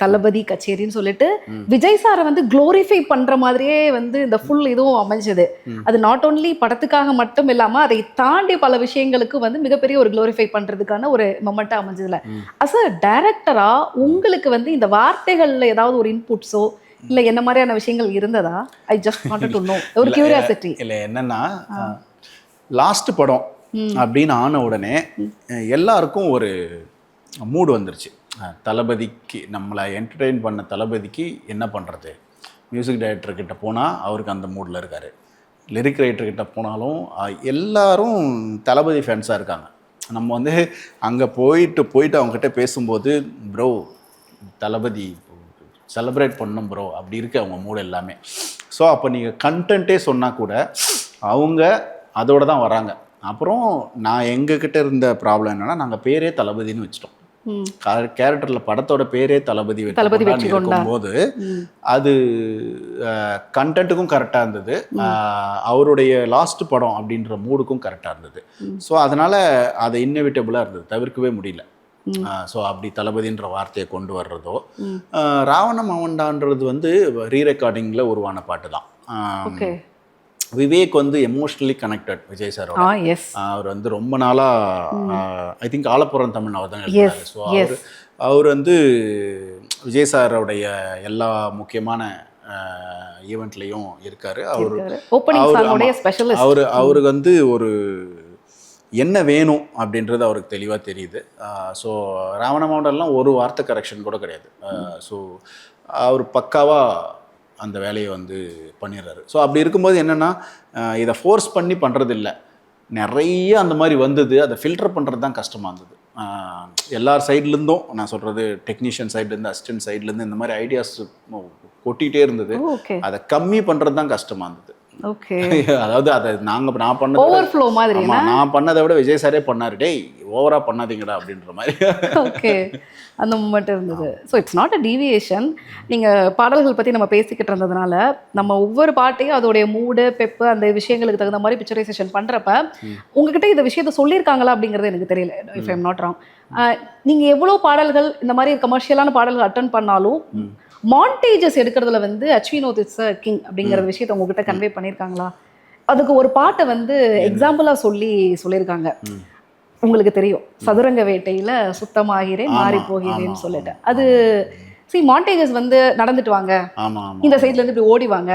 தளபதி கச்சேரின்னு சொல்லிட்டு விஜய் சாரை வந்து க்ளோரிஃபை பண்ணுற மாதிரியே வந்து இந்த ஃபுல் இதுவும் அமைஞ்சது. அது நாட் ஓன்லி படத்துக்காக மட்டும் இல்லாமல் அதை தாண்டி பல விஷயங்களுக்கு வந்து மிகப்பெரிய ஒரு க்ளோரிஃபை பண்ணுறதுக்கான ஒரு மொமெண்ட்டாக அமைஞ்சதில்ல. அஸ் அ டைரக்டராக உங்களுக்கு வந்து இந்த வார்த்தைகளில் ஏதாவது ஒரு இன்புட்ஸோ இல்ல என்ன மாதிரியான விஷயங்கள் இருந்ததா? I just wanted to know, ஒரு கியூரியாசிட்டி. இல்ல என்னன்னா, லாஸ்ட் படம் அப்படின்னு ஆன உடனே எல்லாருக்கும் ஒரு மூடு வந்துருச்சு. தளபதிக்கு நம்மளை என்டர்டெயின் பண்ண தளபதிக்கு என்ன பண்ணுறது, மியூசிக் டைரக்டர் கிட்ட போனால் அவருக்கு அந்த மூடில் இருக்கார், லிரிக் ரைட்டர் கிட்ட போனாலும் எல்லாரும் தளபதி ஃபேன்ஸாக இருக்காங்க. நம்ம வந்து அங்கே போயிட்டு அவங்ககிட்ட பேசும்போது ப்ரோ தளபதி செலிப்ரேட் பண்ணும் ப்ரோ அப்படி இருக்குது அவங்க மூடு எல்லாமே. ஸோ அப்போ நீங்கள் கண்டென்ட்டே சொன்னால் கூட அவங்க அதோட தான் வராங்க. அப்புறம் நான் எங்ககிட்ட இருந்த ப்ராப்ளம் என்னென்னா, நாங்கள் பேரே தளபதினு வச்சிட்டோம். கேரக்டரில் படத்தோட பேரே தளபதி இருக்கும்போது அது கண்டென்ட்டுக்கும் கரெக்டாக இருந்தது, அவருடைய லாஸ்ட் படம் அப்படின்ற மூடுக்கும் கரெக்டாக இருந்தது. ஸோ அதனால் அது இன்னெவிட்டபிளாக இருந்தது, தவிர்க்கவே முடியல. ஸோ அப்படி தளபதின்ற வார்த்தையை கொண்டு வர்றதோ, ராவணம் அவன்டான்றது வந்து ரீரெக்கார்டிங்கில் உருவான பாட்டு தான். விவேக் வந்து எமோஷ்னலி கனெக்டட் விஜய் சாரோட. அவர் வந்து ரொம்ப நாளாக ஐ திங்க் ஆலப்புறம் தமிழ் அவர் தான் எழுதுறாரு. ஸோ அவர் வந்து விஜய் சாரோடைய எல்லா முக்கியமான ஈவெண்ட்லேயும் இருக்கார். அவருக்கு வந்து ஒரு என்ன வேணும் அப்படின்றது அவருக்கு தெளிவாக தெரியுது. ஸோ ராவண மாவட்டம்லாம் ஒரு வார்த்தை கரெக்ஷன் கூட கிடையாது. ஸோ அவர் பக்காவாக அந்த வேலையை வந்து பண்ணிடுறாரு. ஸோ அப்படி இருக்கும்போது என்னென்னா, இதை ஃபோர்ஸ் பண்ணி பண்ணுறது இல்லை, நிறைய அந்த மாதிரி வந்தது, அதை ஃபில்டர் பண்ணுறது தான் கஷ்டமாக இருந்தது. எல்லார் சைட்லேருந்தும், நான் சொல்கிறது டெக்னீஷியன் சைட்லேருந்து அசிஸ்டன்ட் சைட்லேருந்து இந்த மாதிரி ஐடியாஸ் கொட்டிகிட்டே இருந்தது. அதை கம்மி பண்ணுறது தான் கஷ்டமாக இருந்தது. ஓகே, அதாவது அதை நான் பண்ணது ஓவர்ஃப்ளோ மாதிரி, நான் பண்ணதை விட விஜய் சாரே பண்ணாரு, டேய் ஓவரா பண்ணாதீங்கடா அப்படின்ற மாதிரி. ஓகே, அந்த மூமெண்ட் இருந்தது. So it's not a deviation. நீங்கள் பாடல்கள் பற்றி நம்ம பேசிக்கிட்டு இருந்ததுனால நம்ம ஒவ்வொரு பாட்டையும் அதோடைய மூடு பெப்பு அந்த விஷயங்களுக்கு தகுந்த மாதிரி பிக்சரைசேஷன் பண்ணுறப்ப உங்ககிட்ட இந்த விஷயத்த சொல்லியிருக்காங்களா அப்படிங்கிறது எனக்கு தெரியல, if I am not wrong. நீங்கள் எவ்வளோ பாடல்கள் இந்த மாதிரி கமர்ஷியலான பாடல்கள் அட்டன் பண்ணாலும் மாண்டேஜஸ் எடுக்கிறதுல வந்து அச்வினோத் இஸ் அ கிங் அப்படிங்கிற விஷயத்தை உங்ககிட்ட கன்வே பண்ணியிருக்காங்களா? அதுக்கு ஒரு பாட்டை வந்து எக்ஸாம்பிளாக சொல்லியிருக்காங்க. உங்களுக்கு தெரியும், சதுரங்க வேட்டையில் சுத்தமாகிறேன் மாறி போகிறேன்னு சொல்லிட்டு. அது மாண்டேஜஸ் வந்து நடந்துட்டு வாங்க, இந்த சைட்ல இருந்து இப்படி ஓடிவாங்க,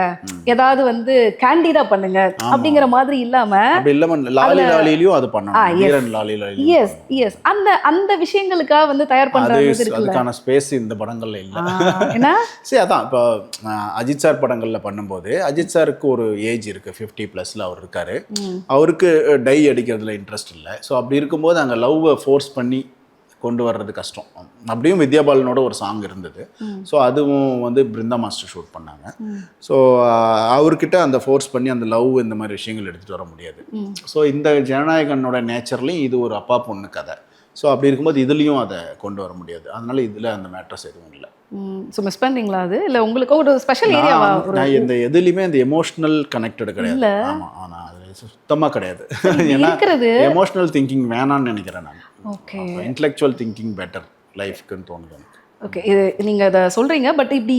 ஏதாவது வந்து கேண்டிடா பண்ணுங்க அப்படிங்கிற மாதிரி இல்லாம அந்த விஷயங்களுக்காக வந்து தயார் பண்றது அதுக்கான ஸ்பேஸ் இந்த படங்கள்ல இல்ல. சரி, அதான் இப்போ அஜித் சார் படங்கள்ல பண்ணும்போது அஜித் சாருக்கு ஒரு ஏஜ் இருக்கு, 50+ அவர் இருக்காரு, அவருக்கு டை அடிக்கிறதுல இன்ட்ரெஸ்ட் இல்லை. ஸோ அப்படி இருக்கும்போது அங்கே லவ்வை ஃபோர்ஸ் பண்ணி கொண்டு வர்றது கஷ்டம். அப்படியும் வித்யாபாலனோட ஒரு சாங் இருந்தது. ஸோ அதுவும் வந்து பிருந்தா மாஸ்டர் ஷூட் பண்ணாங்க. ஸோ அவர்கிட்ட அந்த ஃபோர்ஸ் பண்ணி அந்த லவ் இந்த மாதிரி விஷயங்கள் எடுத்துகிட்டு வர முடியாது. ஸோ இந்த ஜனநாயகனோட நேச்சர்லையும் இது ஒரு அப்பா பொண்ணு கதை. ஸோ அப்படி இருக்கும்போது இதுலேயும் அதை கொண்டு வர முடியாது. அதனால இதில் அந்த மேட்டர்ஸ் எதுவும் இல்லை. ஸோ மிஸ் பண்ணீங்களா அது? இல்லை உங்களுக்கு ஒரு ஸ்பெஷல் ஏரியாவா? நான் இந்த எதுலேயுமே அந்த எமோஷ்னல் கனெக்டட் கிடையாது. ஆமாம், ஆனால் அது சுத்தமாக கிடையாது. ஏன்னா எமோஷ்னல் திங்கிங் வேணான்னு நினைக்கிறேன் நான். ஓகே, இன்டெலெக்சுவல் திங்கிங் பெட்டர் லைஃப்க்குன்னு தோணுது எனக்கு. ஓகே, இது நீங்கள் அதை சொல்கிறீங்க, பட் இப்படி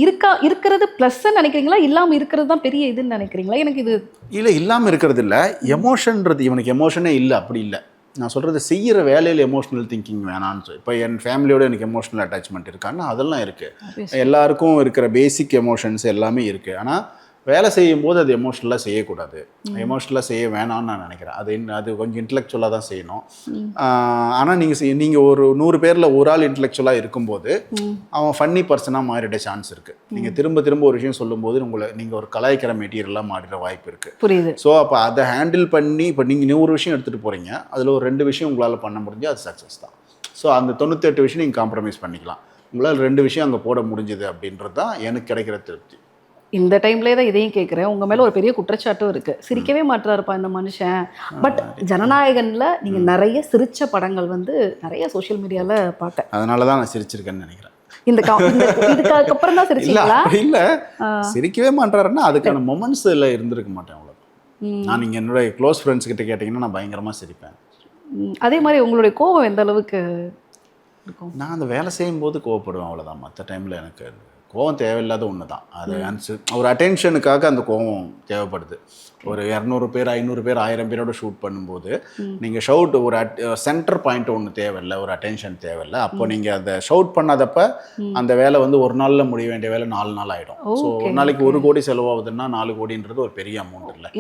இருக்கிறது ப்ளஸ்ன்னு நினைக்கிறீங்களா, இல்லாமல் இருக்கிறது தான் பெரிய இதுன்னு நினைக்கிறீங்களா? எனக்கு இது இல்லை, இல்லாமல் இருக்கிறது இல்லை, எமோஷன்றது இவனுக்கு எமோஷனே இல்லை அப்படி இல்லை. நான் சொல்கிறது செய்கிற வேலையில் எமோஷ்னல் திங்கிங் வேணான்னு சொல்லி. இப்போ என் ஃபேமிலியோட எனக்கு எமோஷ்னல் அட்டாச்மெண்ட் இருக்கான்னு அதெல்லாம் இருக்குது. எல்லாருக்கும் இருக்கிற பேசிக் எமோஷன்ஸ் எல்லாமே இருக்குது. ஆனால் வேலை செய்யும்போது அது எமோஷ்னலாக செய்யக்கூடாது, எமோஷ்னலாக செய்ய வேணான்னு நான் நினைக்கிறேன். அது கொஞ்சம் இன்டெலெக்சுவலாக தான் செய்யணும். ஆனால் நீங்கள் ஒரு 100 பேரில் ஒரு ஆள் இன்டெலெக்சுவலாக இருக்கும்போது அவன் ஃபன்னி பர்சனாக மாறிட சான்ஸ் இருக்குது. நீங்கள் திரும்ப ஒரு விஷயம் சொல்லும்போது நீங்கள் ஒரு கலாய்க்கிற மெட்டீரியலாக மாறிட வாய்ப்பு இருக்குது. புரியுது. ஸோ அப்போ அதை ஹேண்டில் பண்ணி, இப்போ நீங்கள் 100 விஷயம் எடுத்துகிட்டு போகிறீங்க, அதில் ஒரு 2 விஷயம் உங்களால் பண்ண முடிஞ்சு அது சக்ஸஸ் தான். ஸோ அந்த 98 விஷயம் நீங்கள் காம்ப்ரமைஸ் பண்ணிக்கலாம். உங்களால் 2 விஷயம் அங்கே போட முடிஞ்சுது அப்படின்றது தான் எனக்கு கிடைக்கிற திருப்தி. இந்த டைம்லேயே தான் இதையும் கேட்குறேன். உங்கள் மேலே ஒரு பெரிய குற்றச்சாட்டும் இருக்குது, சிரிக்கவே மாட்டாருப்பா இந்த மனுஷன். பட் ஜனநாயகனில் நீங்கள் நிறைய சிரித்த படங்கள் வந்து நிறைய சோஷியல் மீடியாவில் பார்த்தேன். அதனால தான் நான் சிரிச்சிருக்கேன்னு நினைக்கிறேன். இதுக்கு அப்புறம் தான் சிரிச்சீங்களா? இல்ல சிரிக்கவே மாட்டாருன்னா அதுக்கான மொமெண்ட்ஸ்ல இருந்திருக்க மாட்டேன் அவ்வளவுதான். நான் நீங்க என்னோட க்ளோஸ் ஃப்ரெண்ட்ஸ் கிட்ட கேட்டீங்கன்னா நான் பயங்கரமா சிரிப்பேன். அதே மாதிரி உங்களுடைய கோபம் எந்த அளவுக்கு இருக்கும்? நான் அந்த வேலை செய்யும் போது கோவப்படுவேன் அவ்வளவுதான். மற்ற டைம்ல எனக்கு கோவம் தேவையில்லாத ஒன்று தான். அது ஒரு அட்டென்ஷனுக்காக அந்த கோவம் தேவைப்படுது. ஒரு 200 பேர் 500 பேர் 1000 பேரோட ஷூட் பண்ணும்போது நீங்கள் ஷவுட் ஒரு சென்டர் பாயிண்ட் ஒன்று தேவையில்லை, ஒரு அட்டென்ஷன் தேவையில்லை. அப்போ நீங்கள் அதை ஷவுட் பண்ணாதப்ப அந்த வேலை வந்து ஒரு நாளில் முடிய வேண்டிய வேலை 4 நாள் ஆகிடும். ஸோ ஒரு நாளைக்கு 1 கோடி செலவாகுதுன்னா 4 கோடின்றது ஒரு பெரிய அமௌண்ட் இல்லை.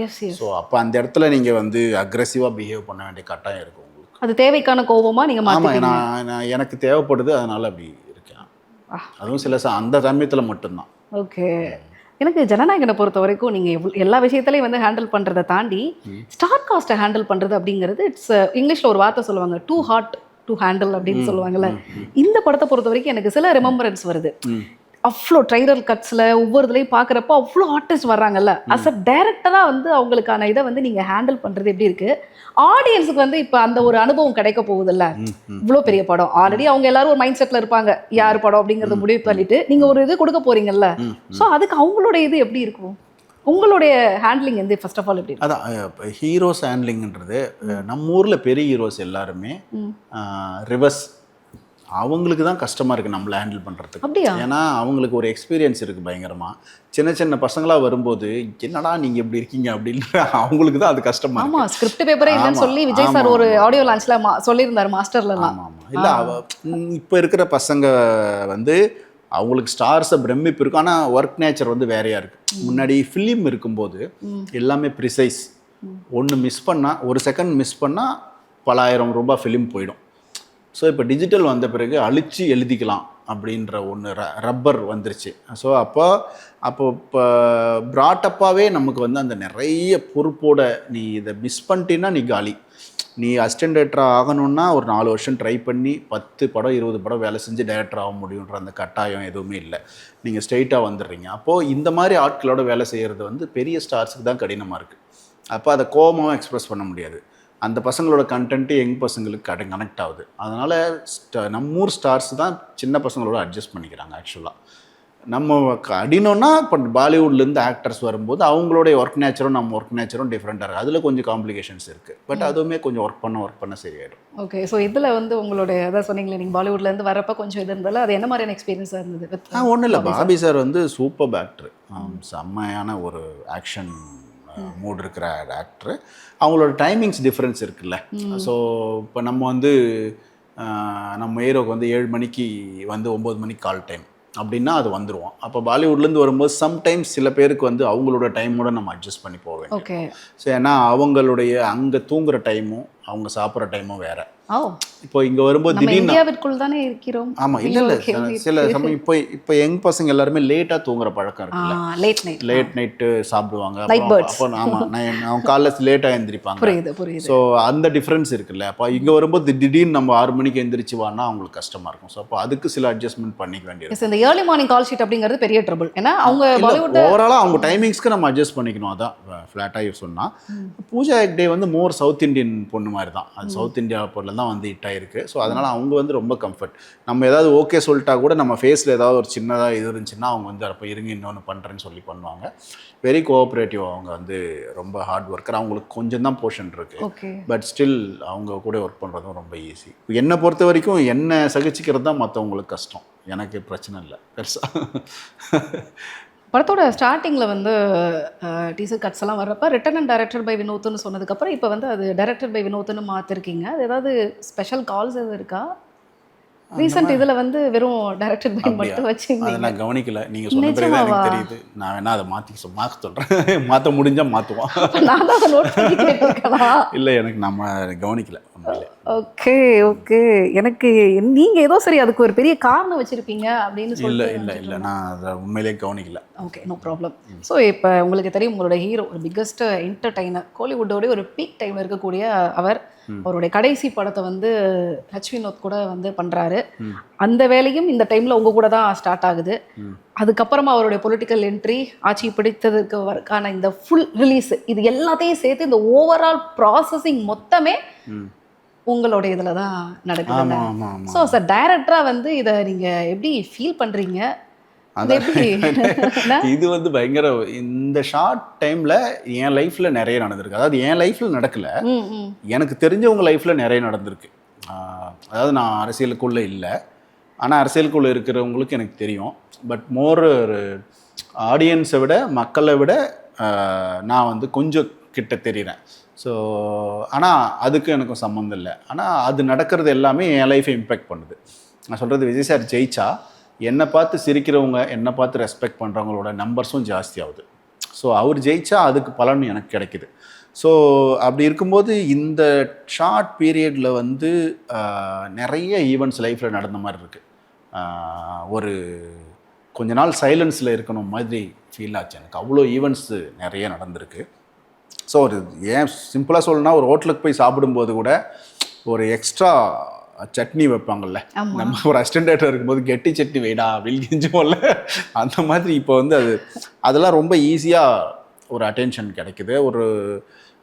ஸோ அப்போ அந்த இடத்துல நீங்கள் வந்து அக்ரெசிவாக பிஹேவ் பண்ண வேண்டிய கட்டாயம் இருக்கும் உங்களுக்கு. அது தேவைக்கான கோபமாக நீங்கள் ஆமாம், நான் எனக்கு தேவைப்படுது அதனால அப்படி இருக்கேன். அதுவும் சில அந்த சமயத்தில் மட்டும்தான். ஓகே. எனக்கு ஜனநாயகனை பொறுத்த வரைக்கும் நீங்கள் எல்லா விஷயத்துலையும் வந்து ஹேண்டில் பண்ணுறதை தாண்டி ஸ்டார் காஸ்ட்டை ஹேண்டில் பண்ணுறது அப்படிங்கிறது இட்ஸ் இங்கிலீஷில் ஒரு வார்த்தை சொல்லுவாங்க, டூ ஹார்ட் டு ஹேண்டில் அப்படின்னு சொல்லுவாங்கல்ல. இந்த படத்தை பொறுத்த வரைக்கும் எனக்கு சில ரிமெம்பரன்ஸ் வருது. அவ்வளோ ட்ரைலர் கட்ஸில் ஒவ்வொரு இதுலையும் பார்க்குறப்போ அவ்வளோ ஆர்டிஸ்ட் வர்றாங்கல்ல. அஸ் அ டைரக்டராக வந்து அவங்களுக்கான இதை வந்து நீங்கள் ஹேண்டில் பண்ணுறது எப்படி இருக்குது? ஆடியன்ஸுக்கு வந்து இப்போ அந்த ஒரு அனுபவம் கிடைக்க போகுதுல்ல. இவ்வளோ பெரிய படம் ஆல்ரெடி அவங்க எல்லாரும் ஒரு மைண்ட் செட்டில் இருப்பாங்க, யார் படம் அப்படிங்கிறத முடிவு பண்ணிட்டு நீங்கள் ஒரு இது கொடுக்க போறீங்கல்ல. ஸோ அதுக்கு அவங்களோட இது எப்படி இருக்கும்? உங்களுடைய ஹேண்ட்லிங் வந்து ஃபர்ஸ்ட் ஆஃப் ஆல் எப்படி? அதான் ஹீரோஸ் ஹேண்ட்லிங்ன்றது நம்ம ஊரில் பெரிய ஹீரோஸ் எல்லாருமே ரிவர்ஸ். அவங்களுக்கு தான் கஷ்டமாக இருக்குது நம்மளை ஹேண்டில் பண்ணுறதுக்கு. அப்படியா? ஏன்னா அவங்களுக்கு ஒரு எக்ஸ்பீரியன்ஸ் இருக்குது பயங்கரமாக. சின்ன சின்ன பசங்களாக வரும்போது என்னடா நீங்கள் எப்படி இருக்கீங்க அப்படின்ற அவங்களுக்கு தான் அது கஷ்டமாக. ஆமாம், ஸ்கிரிப்ட் பேப்பரே இல்லைன்னு சொல்லி விஜய் சார் ஒரு ஆடியோ லான்ச்சில் சொல்லியிருந்தார் மாஸ்டர்லாம். ஆமாம், இல்லை இப்போ இருக்கிற பசங்க வந்து அவங்களுக்கு ஸ்டார்ஸை பிரமிப்பு இருக்கும், ஆனால் ஒர்க் நேச்சர் வந்து வேறையாக இருக்குது. முன்னாடி ஃபிலிம் இருக்கும்போது எல்லாமே ப்ரிசைஸ். ஒன்று மிஸ் பண்ணால், ஒரு செகண்ட் மிஸ் பண்ணால் பல ஆயிரம் ரூபாய் ஃபிலிம் போயிடும். ஸோ இப்போ டிஜிட்டல் வந்த பிறகு அழிச்சு எழுதிக்கலாம் அப்படின்ற ஒன்று ரப்பர் வந்துருச்சு. ஸோ அப்போ இப்போ ப்ராட்டப்பாகவே நமக்கு வந்து அந்த நிறைய பொறுப்போட நீ இதை மிஸ் பண்ணிட்டீன்னா நீ காலி. நீ அசிஸ்டன்ட் டைரக்டராக ஆகணுன்னா ஒரு 4 வருஷம் ட்ரை பண்ணி 10 படம் 20 படம் வேலை செஞ்சு டைரக்டர் ஆக முடியுன்ற அந்த கட்டாயம் எதுவுமே இல்லை. நீங்கள் ஸ்ட்ரெயிட்டாக வந்துடுறீங்க. அப்போது இந்த மாதிரி ஆட்களோட வேலை செய்கிறது வந்து பெரிய ஸ்டார்ஸுக்கு தான் கடினமாக இருக்குது. அப்போ அதை கோபமாக எக்ஸ்ப்ரெஸ் பண்ண முடியாது. அந்த பசங்களோட கண்டென்ட்டு யங் பசங்களுக்கு கனெக்ட் ஆகுது. அதனால் நம்ம ஊர் ஸ்டார்ஸ் தான் சின்ன பசங்களோட அட்ஜஸ்ட் பண்ணிக்கிறாங்க. ஆக்சுவலாக நம்ம கடினம்னா இப்போ பாலிவுட்லேருந்து ஆக்டர்ஸ் வரும்போது அவங்களுடைய ஒர்க் நேச்சரும் நம்ம ஒர்க் நேச்சரும் டிஃப்ரெண்ட்டாக இருக்குது. அதில் கொஞ்சம் காம்ப்ளிகேஷன்ஸ் இருக்குது. பட் அதுவுமே கொஞ்சம் ஒர்க் பண்ண சரியாயிடும். ஓகே. ஸோ இதில் வந்து உங்களுடைய அதான் சொன்னீங்களே நீங்கள் பாலிவுட்லேருந்து வரப்போ கொஞ்சம் இது இருந்தாலும் அது என்ன மாதிரியான எக்ஸ்பீரியன்ஸாக இருந்தது? ஒன்றும் இல்லை, பாபி சார் வந்து சூப்பர் ஆக்டர், செம்மையான ஒரு ஆக்ஷன் மூட் இருக்கிற ஆக்டரு. அவங்களோட டைமிங்ஸ் டிஃப்ரென்ஸ் இருக்குல்ல. ஸோ இப்போ நம்ம வந்து நம்ம ஹீரோக்கு வந்து 7 மணிக்கு வந்து 9 மணிக்கு கால் டைம் அப்படின்னா அது வந்துடுவோம். அப்போ பாலிவுட்லேருந்து வரும்போது சம்டைம்ஸ் சில பேருக்கு வந்து அவங்களோட டைமோட நம்ம அட்ஜஸ்ட் பண்ணி போவேன். ஓகே. ஸோ ஏன்னா அவங்களுடைய அங்கே தூங்குற டைமும் அவங்க சாப்பிட்ற டைமும் வேறு. இப்போ இங்கே வரும்போது திடீர்னு இந்தியாவிற்குள் தானே இருக்கிறோம். ஆமாம், இல்லை சில சமயம் இப்போ யங் பசங்க எல்லாருமே லேட்டாக தூங்குற பழக்கம் இருக்குல்ல. லேட் நைட்டு சாப்பிடுவாங்க. அப்போ ஆமாம், அவங்க காலைல லேட்டாக எழுந்திரிப்பாங்க. ஸோ அந்த டிஃப்ரென்ஸ் இருக்குல்ல. அப்போ இங்கே வரும்போது திடீர்னு நம்ம 6 மணிக்கு எழுந்திரிச்சு வானா அவங்களுக்கு கஷ்டமாக இருக்கும். ஸோ அப்போ அதுக்கு சில அட்ஜஸ்ட்மெண்ட் பண்ணிக்க வேண்டியது. இந்த ஏர்லி மார்னிங் கால் ஷீட் அப்படிங்கிறது பெரிய ட்ரபிள். ஏன்னா அவங்க ஓவராலாக அவங்க டைமிங்ஸ்க்கு நம்ம அட்ஜஸ்ட் பண்ணிக்கணும். அதான் ஃப்ளாட்டாக சொன்னால் பூஜா ஹெக்டே வந்து மோர் சவுத் இண்டியன் பொண்ணு மாதிரி தான். அது சவுத் இந்தியா பொருள் தான் வந்து ஹிட் ஆகிருக்கு. ஸோ அதனால் அவங்க வந்து ரொம்ப கம்ஃபர்ட். நம்ம ஏதாவது ஓகே சொல்லிட்டா கூட நம்ம ஃபேஸில் ஏதாவது ஒரு சின்னதாக இது இருந்துச்சுன்னா அவங்க வந்து அப்போ இருங்க இன்னொன்று பண்ணுறேன்னு சொல்லி பண்ணுவாங்க. Very cooperative. அவங்க வந்து ரொம்ப ஹார்ட் ஒர்க்கர். அவங்களுக்கு கொஞ்சம் தான் போர்ஷன் இருக்குது. பட் ஸ்டில் அவங்க கூட ஒர்க் பண்ணுறதும் ரொம்ப ஈஸி. என்னை பொறுத்த வரைக்கும் என்னை சகிச்சிக்கிறது தான் மற்றவங்களுக்கு கஷ்டம். எனக்கு பிரச்சனை இல்லை பெருசாக. படத்தோட ஸ்டார்டிங்கில் வந்து டீசர் கட்ஸ் எல்லாம் வர்றப்ப ரிட்டன் அண்ட் டைரக்டர் பை வினோத்னு சொன்னதுக்கப்புறம் இப்போ வந்து அது டைரக்டர் பை வினோத்னு மாற்றிருக்கீங்க. அது ஏதாவது ஸ்பெஷல் கால்ஸ் எதுவும் இருக்கா? ரீசெண்ட் இதில் வந்து வெறும் டைரக்டர் பை மட்டும் வச்சுங்க. அதை நான் கவனிக்கல. நீங்கள் சொன்ன பிறகு எனக்கு தெரியுது. நான் வேணா அதை மாற்ற சொல்கிறேன். மாற்ற முடிஞ்சால் மாற்றுவோம். நான் தான் நோட் பண்ணி கேட்டிருக்கலாம். இல்லை, எனக்கு நம்ம கவனிக்கல. Okay okay. எனக்கு நீங்கள் ஏதோ சரி அதுக்கு ஒரு பெரிய காரணம் வச்சுருப்பீங்க அப்படின்னு சொல்லி. இல்லை நான் அதை உண்மையிலேயே கவனிக்கல. Okay, no problem. ஸோ இப்போ உங்களுக்கு தெரியும் உங்களோட ஹீரோ ஒரு பிக்கஸ்ட் என்டர்டைனர், கோலிவுட்டோடைய ஒரு பீக் டைமில் இருக்கக்கூடிய அவர் அவருடைய கடைசி படத்தை வந்து ஹச் வினோத் கூட வந்து பண்ணுறாரு. அந்த வேலையும் இந்த டைமில் உங்கள் கூட தான் ஸ்டார்ட் ஆகுது. அதுக்கப்புறமா அவருடைய பொலிட்டிக்கல் என்ட்ரி, ஆட்சி பிடித்ததுக்கான இந்த ஃபுல் ரிலீஸ், இது எல்லாத்தையும் சேர்த்து இந்த ஓவரால் ப்ராசஸிங் மொத்தமே உங்களோட இதில் தான் நடக்குது. ஆமாம் ஆமாம் ஆமாம். ஸோ சார் டைரக்டராக வந்து இதை நீங்கள் எப்படி ஃபீல் பண்ணுறீங்க? இது வந்து பயங்கர இந்த ஷார்ட் டைமில் என் லைஃப்பில் நிறைய நடந்திருக்கு. அதாவது என் லைஃப்பில் நடக்கலை, எனக்கு தெரிஞ்சவங்க லைஃப்பில் நிறைய நடந்திருக்கு. அதாவது நான் அரசியலுக்குள்ளே இல்லை, ஆனால் அரசியலுக்குள்ளே இருக்கிறவங்களுக்கு எனக்கு தெரியும். பட் மோர் ஒரு ஆடியன்ஸை விட மக்களை விட நான் வந்து கொஞ்சம் கிட்ட தெரிகிறேன். ஸோ ஆனால் அதுக்கு எனக்கும் சம்மந்தம் இல்லை. ஆனால் அது நடக்கிறது எல்லாமே என் லைஃப்பை இம்பேக்ட் பண்ணுது. நான் சொல்கிறது, விஜய் சார் ஜெயிச்சா என்னை பார்த்து சிரிக்கிறவங்க, என்னை பார்த்து ரெஸ்பெக்ட் பண்ணுறவங்களோட நம்பர்ஸும் ஜாஸ்தி ஆகுது. ஸோ அவர் ஜெயிச்சா அதுக்கு பலன் எனக்கு கிடைக்குது. ஸோ அப்படி இருக்கும்போது இந்த ஷார்ட் பீரியடில் வந்து நிறைய ஈவெண்ட்ஸ் லைஃப்பில் நடந்த மாதிரி இருக்குது. ஒரு கொஞ்ச நாள் சைலன்ஸில் இருக்கணும் மாதிரி ஃபீல் ஆச்சு எனக்கு. அவ்வளோ ஈவெண்ட்ஸு நிறைய நடந்திருக்கு. ஸோ ஒரு ஏன் சிம்பிளாக சொல்லணும்னா, ஒரு ஹோட்டலுக்கு போய் சாப்பிடும்போது கூட ஒரு எக்ஸ்ட்ரா சட்னி வைப்பாங்கள்ல, நம்ம ஒரு அசிஸ்டன்ட் டைரக்டர் இருக்கும்போது கெட்டி சட்னி வைடா வில்கிஞ்சுமோல்ல, அந்த மாதிரி இப்போ வந்து அதெல்லாம் ரொம்ப ஈஸியாக ஒரு அட்டென்ஷன் கிடைக்குது.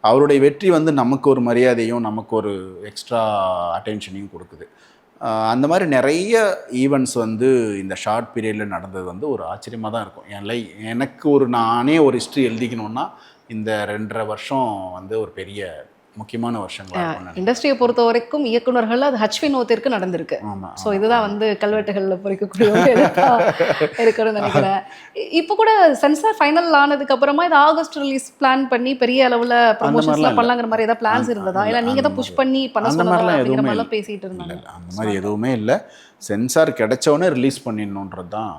அவருடைய வெற்றி வந்து நமக்கு ஒரு மரியாதையும் நமக்கு ஒரு எக்ஸ்ட்ரா அட்டென்ஷனையும் கொடுக்குது. அந்த மாதிரி நிறைய ஈவெண்ட்ஸ் வந்து இந்த ஷார்ட் பீரியடில் நடந்தது வந்து ஒரு ஆச்சரியமாக தான் இருக்கும். எனக்கு நானே ஒரு ஹிஸ்ட்ரி எழுதிக்கணுன்னா இந்த 2.5 வருஷம் வந்து ஒரு பெரிய முக்கியமான வருஷங்களாக இண்டஸ்ட்ரியை பொறுத்த வரைக்கும் இயக்குநர்கள் அது ஹச் வினோத்திற்கு நடந்திருக்கு. ஸோ இதுதான் வந்து கல்வெட்டுகளில் பொறிக்கக்கூடிய இருக்குன்னு நினைக்கிறேன். இப்போ கூட சென்சார் ஃபைனல் ஆனதுக்கு அப்புறமா இது ஆகஸ்ட் ரிலீஸ் பிளான் பண்ணி பெரிய அளவில் ப்ரமோஷன்ஸ்லாம் பண்ணலாங்கிற மாதிரி ஏதாவது பிளான்ஸ் இருந்ததா? இல்லை நீங்கள் தான் புஷ் பண்ணி பண்ண சொன்னதா அப்படிங்கிற மாதிரிலாம் பேசிகிட்டு இருந்தாங்க. அந்த மாதிரி எதுவுமே இல்லை. சென்சார் கிடைச்சவொடனே ரிலீஸ் பண்ணிடணுன்றது தான்.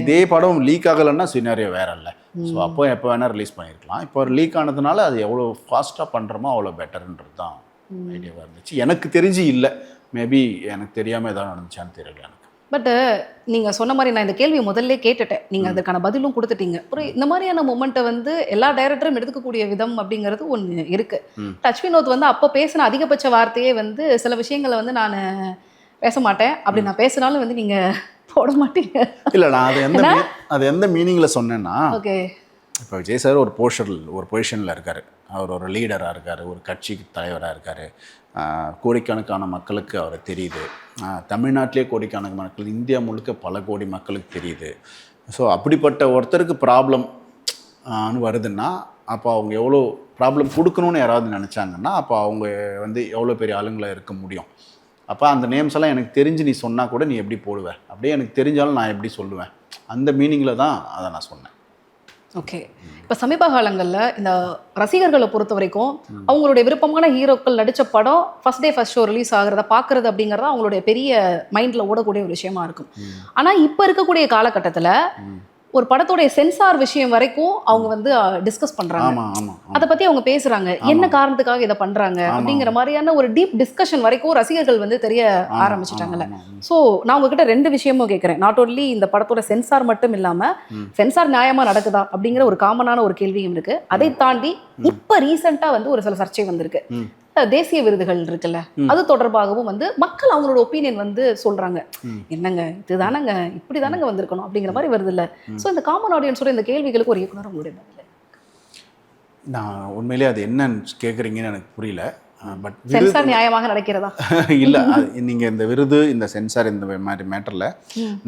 இதே படம் லீக் ஆகலைன்னா சினாரியோ வேற இல்லை. ஸோ அப்போ எப்போ வேணால் ரிலீஸ் பண்ணியிருக்கலாம். இப்போ லீக் ஆனதுனால அது எவ்வளோ ஃபாஸ்ட்டாக பண்ணுறோமோ அவ்வளோ பெட்டர்ன்றது தான் ஐடியாவாக இருந்துச்சு. எனக்கு தெரிஞ்சு இல்லை, மேபி எனக்கு தெரியாமல் எதாவது நடந்துச்சான்னு தெரியல எனக்கு. பட் நீங்கள் சொன்ன மாதிரி நான் இந்த கேள்வியை முதல்ல கேட்டுட்டேன், நீங்கள் அதுக்கான பதிலும் கொடுத்துட்டீங்க. ஒரு இந்த மாதிரியான மொமெண்ட்டை வந்து எல்லா டைரக்டரும் எடுத்துக்கக்கூடிய விதம் அப்படிங்கிறது ஒன்று இருக்குது. டச் வினோத் வந்து அப்போ பேசின அதிகபட்ச வார்த்தையே வந்து சில விஷயங்களை வந்து நான் பேச மாட்டேன், அப்படி நான் பேசினாலும் வந்து நீங்கள் போட மாட்டீங்க. இல்லை, நான் அது எந்த மீனிங்கில் சொன்னேன்னா, ஓகே, இப்போ விஜய் சார் ஒரு பொசிஷனில் இருக்கார், அவர் ஒரு லீடராக இருக்கார், ஒரு கட்சிக்கு தலைவராக இருக்கார், கோடிக்கணக்கான மக்களுக்கு அவரை தெரியுது, தமிழ்நாட்டிலே கோடிக்கணக்கான மக்கள், இந்தியா முழுக்க பல கோடி மக்களுக்கு தெரியுது. ஸோ அப்படிப்பட்ட ஒருத்தருக்கு ப்ராப்ளம் வருதுன்னா அப்போ அவங்க எவ்வளோ ப்ராப்ளம் கொடுக்கணும்னு யாராவது நினச்சாங்கன்னா அப்போ அவங்க வந்து எவ்வளோ பெரிய ஆளுங்களாக இருக்க முடியும். அப்போ அந்த நேம்ஸ் எல்லாம் எனக்கு தெரிஞ்சு நீ சொன்னால் கூட நீ எப்படி போடுவேன், அப்படியே எனக்கு தெரிஞ்சாலும் நான் எப்படி சொல்லுவேன், அந்த மீனிங்கில் தான் அதை நான் சொன்னேன். ஓகே, இப்போ சமீப காலங்களில் இந்த ரசிகர்களை பொறுத்த வரைக்கும் அவங்களுடைய விருப்பமான ஹீரோக்கள் நடித்த படம் first day first show release ஆகிறத பார்க்குறது அப்படிங்கிறத அவங்களுடைய பெரிய மைண்டில் ஓடக்கூடிய ஒரு விஷயமா இருக்கும். ஆனால் இப்போ இருக்கக்கூடிய காலகட்டத்தில் ஒரு படத்தோடைய சென்சார் விஷயம் வரைக்கும் அவங்க வந்து டிஸ்கஸ் பண்றாங்க, அதை பத்தி அவங்க பேசுறாங்க, என்ன காரணத்துக்காக இதை பண்றாங்க அப்படிங்கிற மாதிரியான ஒரு டீப் டிஸ்கஷன் வரைக்கும் ரசிகர்கள் வந்து தெரிய ஆரம்பிச்சிட்டாங்கல்ல. ஸோ நான் உங்ககிட்ட 2 விஷயமும் கேட்குறேன். நாட் ஓன்லி இந்த படத்தோட சென்சார் மட்டும் இல்லாம சென்சார் நியாயமா நடக்குதா அப்படிங்கிற ஒரு காமனான ஒரு கேள்வியும் இருக்கு. அதை தாண்டி இப்ப ரீசெண்டா வந்து ஒரு சில சர்ச்சை வந்திருக்கு. தேசிய விருதுகள் இருக்குல்ல, அது தொடர்பாகவும் வந்து மக்கள் அவங்களோட ஒப்பீனியன் வந்து சொல்றாங்க, என்னங்க இதுதானங்க இப்படி தானங்க வந்திருக்கணும் அப்படிங்கிற மாதிரி வருது இல்ல. ஸோ இந்த காமன் ஆடியன்ஸோட இந்த கேள்விகளுக்கு ஒரு இயக்குனர் உங்களுடைய பதில்? நான் உண்மையிலேயே அது என்னன்னு கேட்குறீங்கன்னு எனக்கு புரியல. பட் சென்சார் நியாயமாக நடக்கிறதா? இல்லை, நீங்கள் இந்த விருது இந்த சென்சார் இந்த மாதிரி மேட்டரில்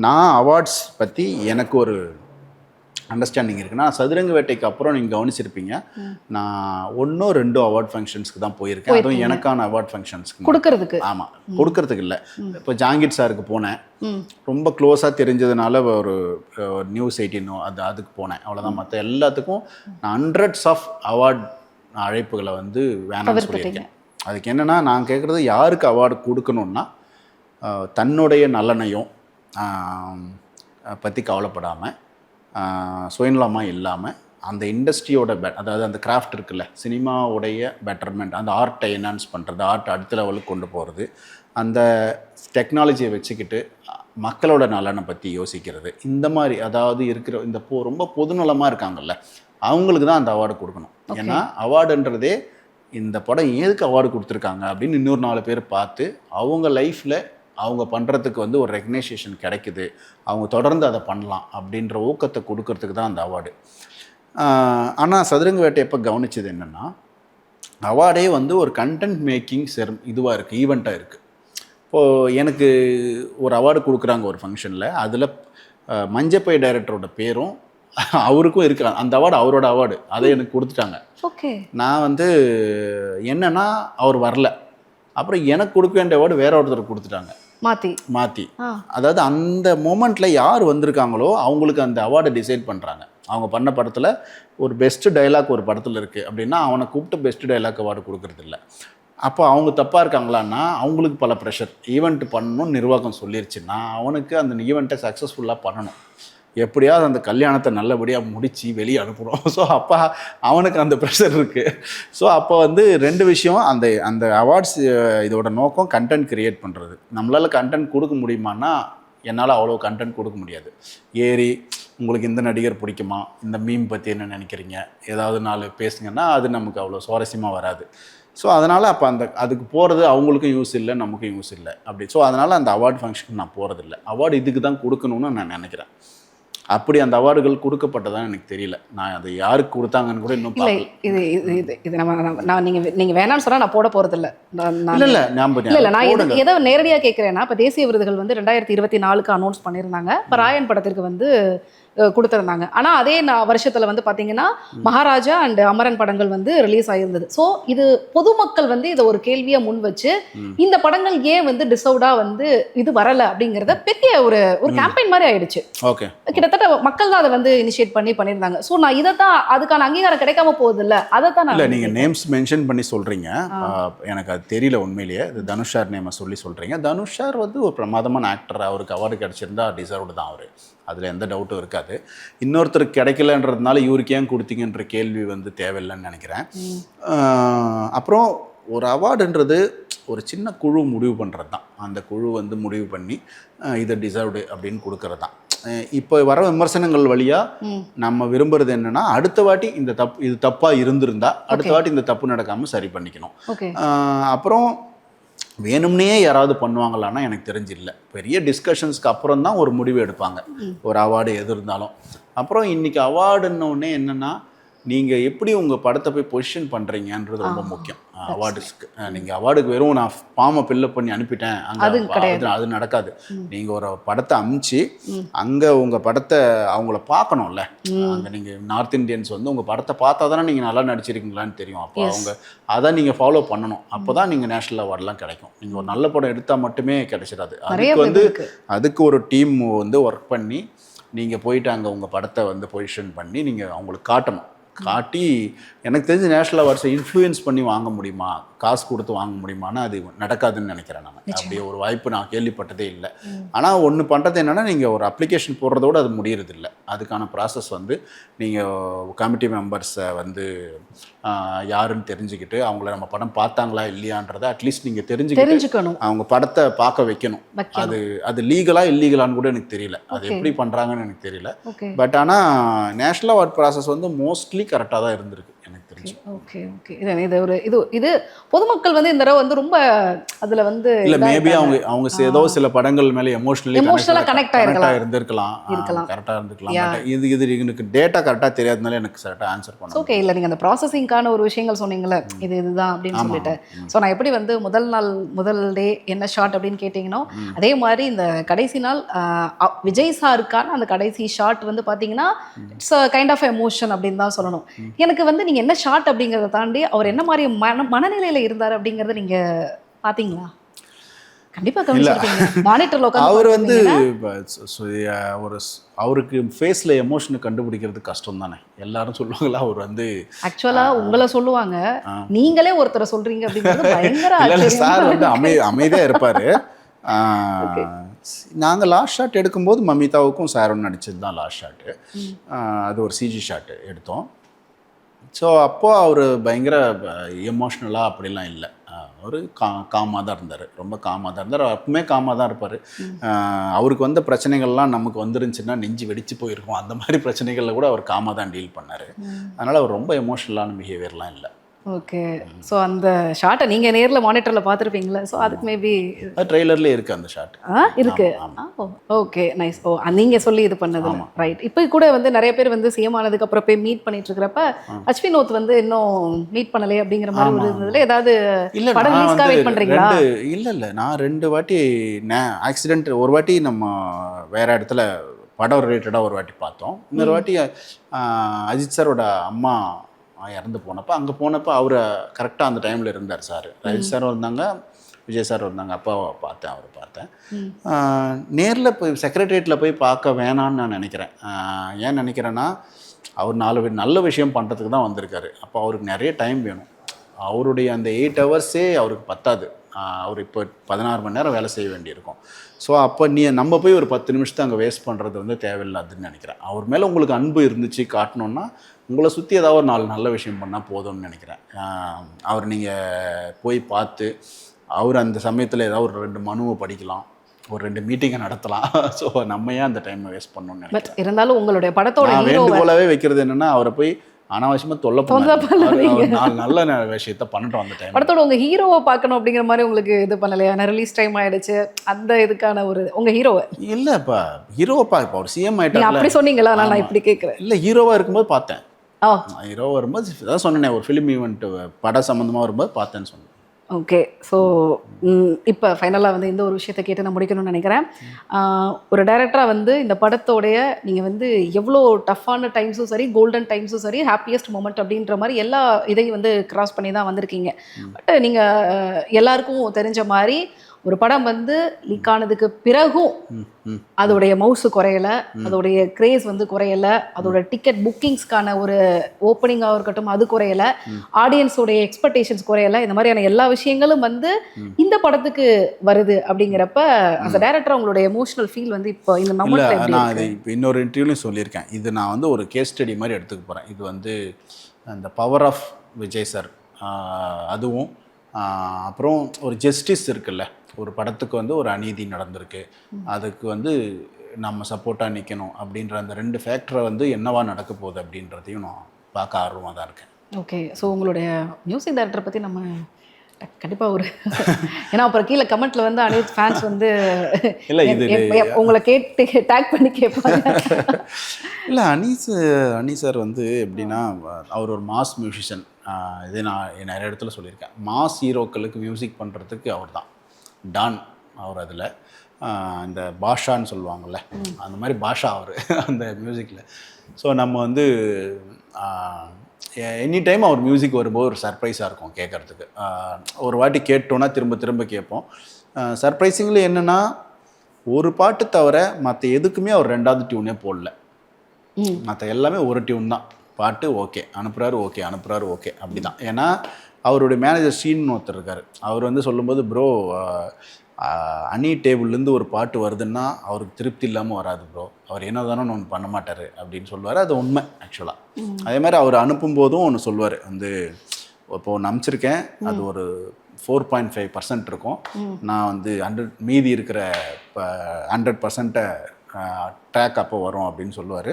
நான் அவார்ட்ஸ் பற்றி எனக்கு ஒரு அண்டர்ஸ்டாண்டிங் இருக்குன்னா, சதுரங்க வேட்டைக்கு அப்புறம் நீங்கள் கவனிச்சிருப்பீங்க, நான் 1-2 அவார்ட் ஃபங்க்ஷன்ஸ்க்கு தான் போயிருக்கேன். அதுவும் எனக்கான அவார்ட் ஃபங்க்ஷன்ஸ்க்கு கொடுக்கறதுக்கு. ஆமாம், கொடுக்கறதுக்கு இல்லை. இப்போ ஜாங்கிர் சாருக்கு போனேன், ரொம்ப க்ளோஸாக தெரிஞ்சதுனால ஒரு நியூஸ் 18 அதுக்கு போனேன், அவ்வளோதான். மற்ற எல்லாத்துக்கும் நான் ஹண்ட்ரட்ஸ் ஆஃப் அவார்ட் அழைப்புகளை வந்து வேணாம்னு சொல்லியிருக்கேன். அதுக்கு என்னென்னா, நான் கேட்குறது யாருக்கு அவார்டு கொடுக்கணுன்னா, தன்னுடைய நலனையும் பற்றி கவலைப்படாமல், சுயநலமாக இல்லாமல், அந்த இண்டஸ்ட்ரியோட அதாவது அந்த கிராஃப்ட் இருக்குல்ல, சினிமாவுடைய பெட்டர்மெண்ட், அந்த ஆர்ட்டை என்ஹான்ஸ் பண்ணுறது, ஆர்ட் அடுத்த லெவலுக்கு கொண்டு போகிறது, அந்த டெக்னாலஜியை வச்சுக்கிட்டு மக்களோட நலனை பற்றி யோசிக்கிறது, இந்த மாதிரி அதாவது இருக்கிற இந்த ரொம்ப பொதுநலமாக இருக்காங்கல்ல, அவங்களுக்கு தான் அந்த அவார்டு கொடுக்கணும். ஏன்னா அவார்டுன்றதே இந்த படம் எதுக்கு அவார்டு கொடுத்துருக்காங்க அப்படின்னு இன்னொரு 4 பேர் பார்த்து அவங்க லைஃப்பில் அவங்க பண்ணுறதுக்கு வந்து ஒரு ரெகக்னைசேஷன் கிடைக்குது, அவங்க தொடர்ந்து அதை பண்ணலாம் அப்படின்ற ஊக்கத்தை கொடுக்கறதுக்கு தான் அந்த அவார்டு. ஆனால் சதுரங்க வேட்டை எப்போ கவனிச்சது என்னென்னா, அவார்டே வந்து ஒரு கண்டென்ட் மேக்கிங் இதுவாக இருக்குது, ஈவெண்ட்டாக இருக்குது. இப்போது எனக்கு ஒரு அவார்டு கொடுக்குறாங்க ஒரு ஃபங்க்ஷனில், அதில் மஞ்சப்பை டைரக்டரோட பேரும் அவருக்கும் இருக்கிறாங்க. அந்த அவார்டு அவரோட அவார்டு, அதை எனக்கு கொடுத்துட்டாங்க. ஓகே. நான் வந்து என்னன்னா அவர் வரல, அப்புறம் எனக்கு கொடுக்க வேண்டிய அவார்டு வேற ஒருத்தர் கொடுத்துட்டாங்க மாற்றி. அதாவது அந்த மொமெண்ட்டில் யார் வந்திருக்காங்களோ அவங்களுக்கு அந்த அவார்டை டிசைட் பண்ணுறாங்க. அவங்க பண்ண படத்தில் ஒரு பெஸ்ட்டு டைலாக் ஒரு படத்தில் இருக்குது அப்படின்னா அவனை கூப்பிட்டு பெஸ்ட்டு டைலாக் அவார்டு கொடுக்குறதில்ல. அப்போ அவங்க தப்பாக இருக்காங்களான்னா அவங்களுக்கு பல ப்ரெஷர். ஈவெண்ட் பண்ணணும்னு நிர்வாகம் சொல்லிருச்சுன்னா அவனுக்கு அந்த ஈவெண்ட்டை சக்ஸஸ்ஃபுல்லாக பண்ணணும். எப்படியாவது அந்த கல்யாணத்தை நல்லபடியாக முடித்து வெளியே அனுப்புகிறோம். ஸோ அப்போ அவனுக்கு அந்த ப்ரெஷர் இருக்குது. ஸோ அப்போ வந்து 2 விஷயம். அந்த அவார்ட்ஸ் இதோட நோக்கம் கண்டென்ட் க்ரியேட் பண்ணுறது. நம்மளால் கண்டென்ட் கொடுக்க முடியுமான்னா என்னால் அவ்வளோ கண்டென்ட் கொடுக்க முடியாது. ஏறி உங்களுக்கு இந்த நடிகர் பிடிக்குமா, இந்த மீம் பற்றி என்ன நினைக்கிறீங்க, ஏதாவது 4 பேசுங்கன்னா அது நமக்கு அவ்வளோ சுவாரஸ்யமாக வராது. ஸோ அதனால் அப்போ அதுக்கு போகிறது அவங்களுக்கும் யூஸ் இல்லை, நமக்கும் யூஸ் இல்லை அப்படி. ஸோ அதனால் அந்த அவார்டு ஃபங்க்ஷனுக்கு நான் போகிறதில்ல. அவார்டு இதுக்கு தான் கொடுக்கணும்னு நான் நினைக்கிறேன். அப்படி அந்த அவார்டுகள் கொடுக்கப்பட்டதான் எனக்கு தெரியல. நான் அதை யாருக்கு கொடுத்தாங்கன்னு கூட இன்னும் இல்லை. இது நான் நீங்கள் வேணான்னு சொன்னால் நான் போட போகிறதில்ல. இல்லை நான் எதை நேரடியாக கேட்குறேன்னா, இப்போ தேசிய விருதுகள் வந்து 2024 அனௌன்ஸ் பண்ணியிருந்தாங்க. இப்போ ராயன் படத்திற்கு வந்து கொடுத்துருந்தாங்க. ஆனால் அதே வருஷத்தில் வந்து பார்த்தீங்கன்னா மகாராஜா அண்ட் அமரன் படங்கள் வந்து ரிலீஸ் ஆகியிருந்தது. ஸோ இது பொதுமக்கள் வந்து இதை ஒரு கேள்வியாக முன் வச்சு இந்த படங்கள் ஏன் வந்து டிசர்வ்டாக வந்து இது வரலை அப்படிங்கிறத பெரிய ஒரு கேம்பெயின் மாதிரி ஆயிடுச்சு. ஓகே. கிட்டத்தட்ட மக்கள் தான் அதை வந்து இனிஷியேட் பண்ணியிருந்தாங்க. ஸோ நான் இதை தான் அதுக்கான அங்கீகாரம் கிடைக்காம போகுது இல்லை, அதை தான் இல்லை நீங்கள் நேம்ஸ் மென்ஷன் பண்ணி சொல்கிறீங்க. எனக்கு அது தெரியல உண்மையிலேயே. இது தனுஷார் நேமை சொல்கிறீங்க. தனுஷார் வந்து ஒரு பிரமாதமான ஆக்டர். அவருக்கு அவார்டு கிடச்சிருந்தா டிசர்வ்டு தான் அவர், அதில் எந்த டவுட்டும் இருக்காது. இன்னொருத்தருக்கு கிடைக்கலன்றதுனால இவருக்கு ஏன் கொடுத்தீங்கன்ற கேள்வி வந்து தேவையில்லைன்னு நினைக்கிறேன். அப்புறம் ஒரு அவார்டுன்றது ஒரு சின்ன குழு முடிவு பண்ணுறது தான். அந்த குழு வந்து முடிவு பண்ணி இதை டிசர்வ்டு அப்படின்னு கொடுக்கறது தான். இப்போ வர விமர்சனங்கள் வழியாக நம்ம விரும்புறது என்னென்னா, அடுத்த வாட்டி இது தப்பாக இருந்திருந்தா அடுத்த வாட்டி இந்த தப்பு நடக்காமல் சரி பண்ணிக்கணும். அப்புறம் வேணும்னே யாராவது பண்ணுவாங்களான்னா எனக்கு தெரிஞ்சில்லை. பெரிய டிஸ்கஷன்ஸ்க்கு அப்புறம் தான் ஒரு முடிவு எடுப்பாங்க, ஒரு அவார்டு எது இருந்தாலும். அப்புறம் இன்றைக்கி அவார்டுன்னொடனே என்னென்னா, நீங்கள் எப்படி உங்கள் படத்தை போய் பொசிஷன் பண்ணுறீங்கன்றது ரொம்ப முக்கியம். அவார்டுஸ்க்கு நீங்கள் அவார்டுக்கு வெறும் நான் ஃபார்மை ஃபில்லப் பண்ணி அனுப்பிட்டேன் அங்கே அது நடக்காது. நீங்கள் ஒரு படத்தை அமுச்சு அங்கே உங்கள் படத்தை அவங்கள பார்க்கணும்ல. அங்கே நீங்கள் நார்த் இந்தியன்ஸ் வந்து உங்கள் படத்தை பார்த்தா தானே நீங்கள் நல்லா நடிச்சிருக்கீங்களான்னு தெரியும். அப்போ அவங்க அதை நீங்கள் ஃபாலோ பண்ணணும். அப்போ தான் நீங்கள் நேஷ்னல் அவார்டெலாம் கிடைக்கும். நீங்கள் ஒரு நல்ல படம் எடுத்தால் மட்டுமே கிடைச்சிடாது. அதுக்கு வந்து அதுக்கு ஒரு டீம் வந்து ஒர்க் பண்ணி நீங்கள் போயிட்டு அங்கே உங்கள் படத்தை வந்து பொசிஷன் பண்ணி நீங்கள் அவங்களுக்கு காட்டணும். காட்டி எனக்கு தெரிஞ்ச நேஷ்னல் அவார்ட்ஸை இன்ஃப்ளூயன்ஸ் பண்ணி வாங்க முடியுமா, காசு கொடுத்து வாங்க முடியுமானா அது நடக்காதுன்னு நினைக்கிறேன். நான் அப்படியே ஒரு வாய்ப்பு நான் கேள்விப்பட்டதே இல்லை. ஆனால் ஒன்று பண்ணுறது என்னென்னா, நீங்கள் ஒரு அப்ளிகேஷன் போடுறதோடு அது முடியறதில்ல. அதுக்கான ப்ராசஸ் வந்து நீங்கள் கமிட்டி மெம்பர்ஸை வந்து யாருன்னு தெரிஞ்சுக்கிட்டு அவங்கள நம்ம படம் பார்த்தாங்களா இல்லையான்றதை அட்லீஸ்ட் நீங்கள் தெரிஞ்சுக்கணும். அவங்க படத்தை பார்க்க வைக்கணும். அது லீகலாக இல்லீகலான்னு கூட எனக்கு தெரியல. அது எப்படி பண்ணுறாங்கன்னு எனக்கு தெரியல. பட் ஆனால் நேஷ்னல் அவார்ட் ப்ராசஸ் வந்து மோஸ்ட்லி கரெக்டாக தான் இருந்திருக்கு எனக்கு தெரிஞ்சு. ஓகே. இது பொதுமக்கள் வந்து இந்த தடவை வந்து ரொம்ப அதில் வந்து இல்லை, மேபி அவங்க ஏதோ சில படங்கள் மேலே எமோஷனலாக கனெக்ட் இருந்திருக்கலாம், கரெக்டாக இருந்திருக்கலாம். இது எனக்கு டேட்டா கரெக்டாக தெரியாதனால எனக்கு கரெக்டாக ஆன்சர் பண்ண. ஓகே. இல்லை, நீங்கள் அந்த ப்ராசஸிங்கான ஒரு விஷயங்கள் சொன்னீங்களே, இதுதான் அப்படின்னு சொல்லிட்டு. ஸோ நான் எப்படி வந்து முதல் டே என்ன ஷாட் அப்படின்னு கேட்டிங்கன்னா, அதே மாதிரி இந்த கடைசி நாள் விஜய் சாருக்கான அந்த கடைசி ஷாட் வந்து பார்த்தீங்கன்னா இட்ஸ் கைண்ட் ஆஃப் எமோஷன் அப்படின்னு தான் சொல்லணும். எனக்கு வந்து நீங்கள் என்ன ஷாட் அப்படிங்கிறத தாண்டி அவர் என்ன மாதிரி மனநிலையில் இருந்தார் அப்படிங்கிறத நீங்கள் பார்த்தீங்களா? கண்டிப்பாக கவனிச்சிருக்கீங்க. மானிட்டர்ல உட்கார்ந்து அவர் வந்து அவருக்கு ஃபேஸில் எமோஷனை கண்டுபிடிக்கிறது கஷ்டம் தானே. எல்லாரும் சொல்லுவாங்களா, அவர் வந்து ஆக்சுவலாக உங்களை சொல்லுவாங்க, நீங்களே ஒருத்தரை சொல்கிறீங்க அப்படிங்கிறது பயங்கர. சார் வந்து அமைதியாக இருப்பார். நாங்கள் லாஸ்ட் ஷாட் எடுக்கும்போது மமிதாவுக்கும் சாரும் நடிச்சது தான் லாஸ்ட் ஷாட்டு. அது ஒரு சிஜி ஷாட்டு எடுத்தோம். ஸோ அப்போது அவர் பயங்கர எமோஷ்னலாக அப்படிலாம் இல்லை. அவர் காமாக தான் இருந்தார், ரொம்ப காமாக தான் இருந்தார். அப்பவுமே காமாக தான் இருப்பார். அவருக்கு வந்த பிரச்சனைகள்லாம் நமக்கு வந்துருந்துச்சுன்னா நெஞ்சு வெடிச்சு போயிருக்கும். அந்த மாதிரி பிரச்சனைகளில் கூட அவர் காமாக தான் டீல் பண்ணார். அதனால் அவர் ரொம்ப எமோஷ்னலான பிஹேவியர்லாம் இல்லை. ஓகே. ஸோ அந்த ஷாட்டை நீங்கள் நேரில் மானிட்டரில் பார்த்துருப்பீங்களா? ஸோ அதுக்கு மேபி ட்ரெய்லர்லேயே இருக்குது அந்த ஷாட். இருக்கு. Okay nice. ஓ நீங்கள் சொல்லி இது பண்ணது ரைட். இப்போ கூட வந்து நிறைய பேர் வந்து சிஎம் ஆனதுக்கு அப்புறம் போய் மீட் பண்ணிட்டு இருக்கிறப்ப அஸ்வினோத் வந்து இன்னும் மீட் பண்ணலையே அப்படிங்கிற மாதிரி ஒரு இருந்ததுல ஏதாவது படம் ரிலீஸ்க்காக வெயிட் பண்ணுறீங்களா? இல்லை நான் 2 வாட்டி ஆக்சிடென்ட், ஒரு வாட்டி நம்ம வேற இடத்துல படம் ரிலேட்டடாக ஒரு வாட்டி பார்த்தோம். இன்னொரு வாட்டி அஜித் சாரோட அம்மா இறந்து போனப்போ அங்கே போனப்போ அவர் கரெக்டாக அந்த டைமில் இருந்தார் சார். அஜித் சாரும் இருந்தாங்க, விஜய் சார் இருந்தாங்க. அப்பாவை பார்த்தேன், அவரை பார்த்தேன். நேரில் போய் செக்ரட்டரியேட்டில் போய் பார்க்க வேணான்னு நான் நினைக்கிறேன். ஏன் நினைக்கிறேன்னா அவர் 4 நல்ல விஷயம் பண்ணுறதுக்கு தான் வந்திருக்காரு. அப்போ அவருக்கு நிறைய டைம் வேணும். அவருடைய அந்த 8 ஹவர்ஸே அவருக்கு பத்தாது. அவர் இப்போ 16 மணி நேரம் வேலை செய்ய வேண்டியிருக்கும். ஸோ அப்போ நம்ம போய் ஒரு 10 நிமிஷத்தை அங்கே வேஸ்ட் பண்ணுறது வந்து தேவையில்லாதுன்னு நினைக்கிறேன். அவர் மேலே உங்களுக்கு அன்பு இருந்துச்சு காட்டணுன்னா உங்களை சுற்றி ஏதாவது ஒரு 4 நல்ல விஷயம் பண்ணால் போதும்னு நினைக்கிறேன். அவர் நீங்கள் போய் பார்த்து அவர் அந்த சமயத்தில் ஏதாவது ஒரு 2 மனுவை படிக்கலாம், ஒரு 2 மீட்டிங்கை நடத்தலாம். ஸோ நம்ம ஏன் அந்த டைமை வேஸ்ட் பண்ணணும்னு நினைக்கிறேன். பட் இருந்தாலும் உங்களுடைய படத்தோட வேண்டுகோளாகவே வைக்கிறது என்னென்னா அவரை போய் அனாவசியமாக தொல்லை பண்ண 4 நல்ல விஷயத்த பண்ணிட்டோம் அந்த டைம். படத்தோட உங்கள் ஹீரோவை பார்க்கணும் அப்படிங்கிற மாதிரி உங்களுக்கு இது பண்ணலையா? ரிலீஸ் டைம் ஆயிடுச்சு, அந்த இதுக்கான ஒரு உங்கள் ஹீரோவை இல்லைப்பா, ஹீரோவா இப்போ அவர் சிஎம் ஆகிட்டார் அப்படி சொன்னீங்களா? நான் இப்படி கேட்குறேன். இல்லை, ஹீரோவாக இருக்கும்போது பார்த்தேன். ஹீரோவாக வரும்போது அதான் சொன்னேன், ஒரு ஃபிலிம் ஈவெண்ட் படம் சம்மந்தமாக வரும்போது பார்த்தேன்னு சொன்னேன். ஓகே. ஸோ இப்போ ஃபைனலாக வந்து இந்த ஒரு விஷயத்தை கேட்டு நான் முடிக்கணும்னு நினைக்கிறேன். ஒரு டைரக்டராக வந்து இந்த படத்தோடைய நீங்கள் வந்து எவ்வளோ டஃப்பான டைம்ஸும் சரி, கோல்டன் டைம்ஸும் சரி, ஹாப்பியஸ்ட் மூமெண்ட் அப்படின்ற மாதிரி எல்லா இதையும் வந்து கிராஸ் பண்ணி தான் வந்திருக்கீங்க. பட் நீங்கள் எல்லாருக்கும் தெரிஞ்ச மாதிரி ஒரு படம் வந்து லீக் ஆனதுக்கு பிறகும் அதோடைய மவுசு குறையலை, அதோடைய கிரேஸ் வந்து குறையலை, அதோட டிக்கெட் புக்கிங்ஸ்க்கான ஒரு ஓப்பனிங்காக இருக்கட்டும் அது குறையலை, ஆடியன்ஸோடைய எக்ஸ்பெக்டேஷன்ஸ் குறையலை. இந்த மாதிரியான எல்லா விஷயங்களும் வந்து இந்த படத்துக்கு வருது அப்படிங்கிறப்ப அந்த டைரக்டர் உங்களுடைய எமோஷனல் ஃபீல் வந்து இப்போ இந்த மொமெண்ட்ல நான் இது இப்போ இன்னொரு இன்டர்வியூலையும் சொல்லியிருக்கேன். இது நான் வந்து ஒரு கேஸ் ஸ்டடி மாதிரி எடுத்துக்க போகிறேன். இது வந்து அந்த பவர் ஆஃப் விஜய் சார், அதுவும் அப்புறம் ஒரு ஜஸ்டிஸ் இருக்குல்ல, ஒரு படத்துக்கு வந்து ஒரு அநீதி நடந்திருக்கு, அதுக்கு வந்து நம்ம சப்போர்ட்டாக நிற்கணும் அப்படின்ற அந்த 2 ஃபேக்டரை வந்து என்னவா நடக்க போகுது அப்படின்றதையும் நான் பார்க்க ஆர்வமாக தான் இருக்கேன். ஓகே. ஸோ உங்களுடைய மியூசிக் டைரக்டரை பற்றி நம்ம கண்டிப்பாக ஒரு ஏன்னா அப்புறம் கீழே கமெண்ட்டில் வந்து அனிருத் ஃபேன்ஸ் வந்து இல்லை இது உங்களை கேட்டு டேக் பண்ணி கேட்பாங்க. இல்லை, அனி சார் வந்து எப்படின்னா அவர் ஒரு மாஸ் மியூசிஷியன். இதே நான் நிறைய இடத்துல சொல்லியிருக்கேன். மாஸ் ஹீரோக்களுக்கு மியூசிக் பண்ணுறதுக்கு அவர் தான் டான். அவர் அதில் இந்த பாஷான்னு சொல்லுவாங்கள்ல, அந்த மாதிரி பாஷா அவர் அந்த மியூசிக்கில். ஸோ நம்ம வந்து எனி டைம் அவர் மியூசிக் வரும்போது ஒரு சர்ப்ரைஸாக இருக்கும் கேட்குறதுக்கு. ஒரு வாட்டி கேட்டோன்னா திரும்ப திரும்ப கேட்போம். சர்ப்ரைசிங்லி என்னென்னா ஒரு பாட்டு தவிர மற்ற எதுக்குமே அவர் 2வது டியூனே போடல. மற்ற எல்லாமே ஒரு டியூன் தான். பாட்டு ஓகே அனுப்புகிறாரு, ஓகே அனுப்புகிறாரு, ஓகே அப்படி தான். ஏன்னா அவருடைய மேனேஜர் ஷீன்னு ஒருத்தர் இருக்கார். அவர் வந்து சொல்லும்போது ப்ரோ அனி டேபிள்லேருந்து ஒரு பாட்டு வருதுன்னா அவருக்கு திருப்தி இல்லாமல் வராது ப்ரோ, அவர் என்ன தானே ஒன்று பண்ண மாட்டார் அப்படின்னு சொல்லுவார். அது உண்மை ஆக்சுவலாக. அதே மாதிரி அவர் அனுப்பும்போதும் ஒன்று சொல்லுவார், வந்து இப்போ ஒன்று அனுப்பிச்சிருக்கேன், அது ஒரு 4.5% இருக்கும், நான் வந்து 100 மீதி இருக்கிற 100% ட்ராக் அப்போ வரும் அப்படின்னு சொல்லுவார்.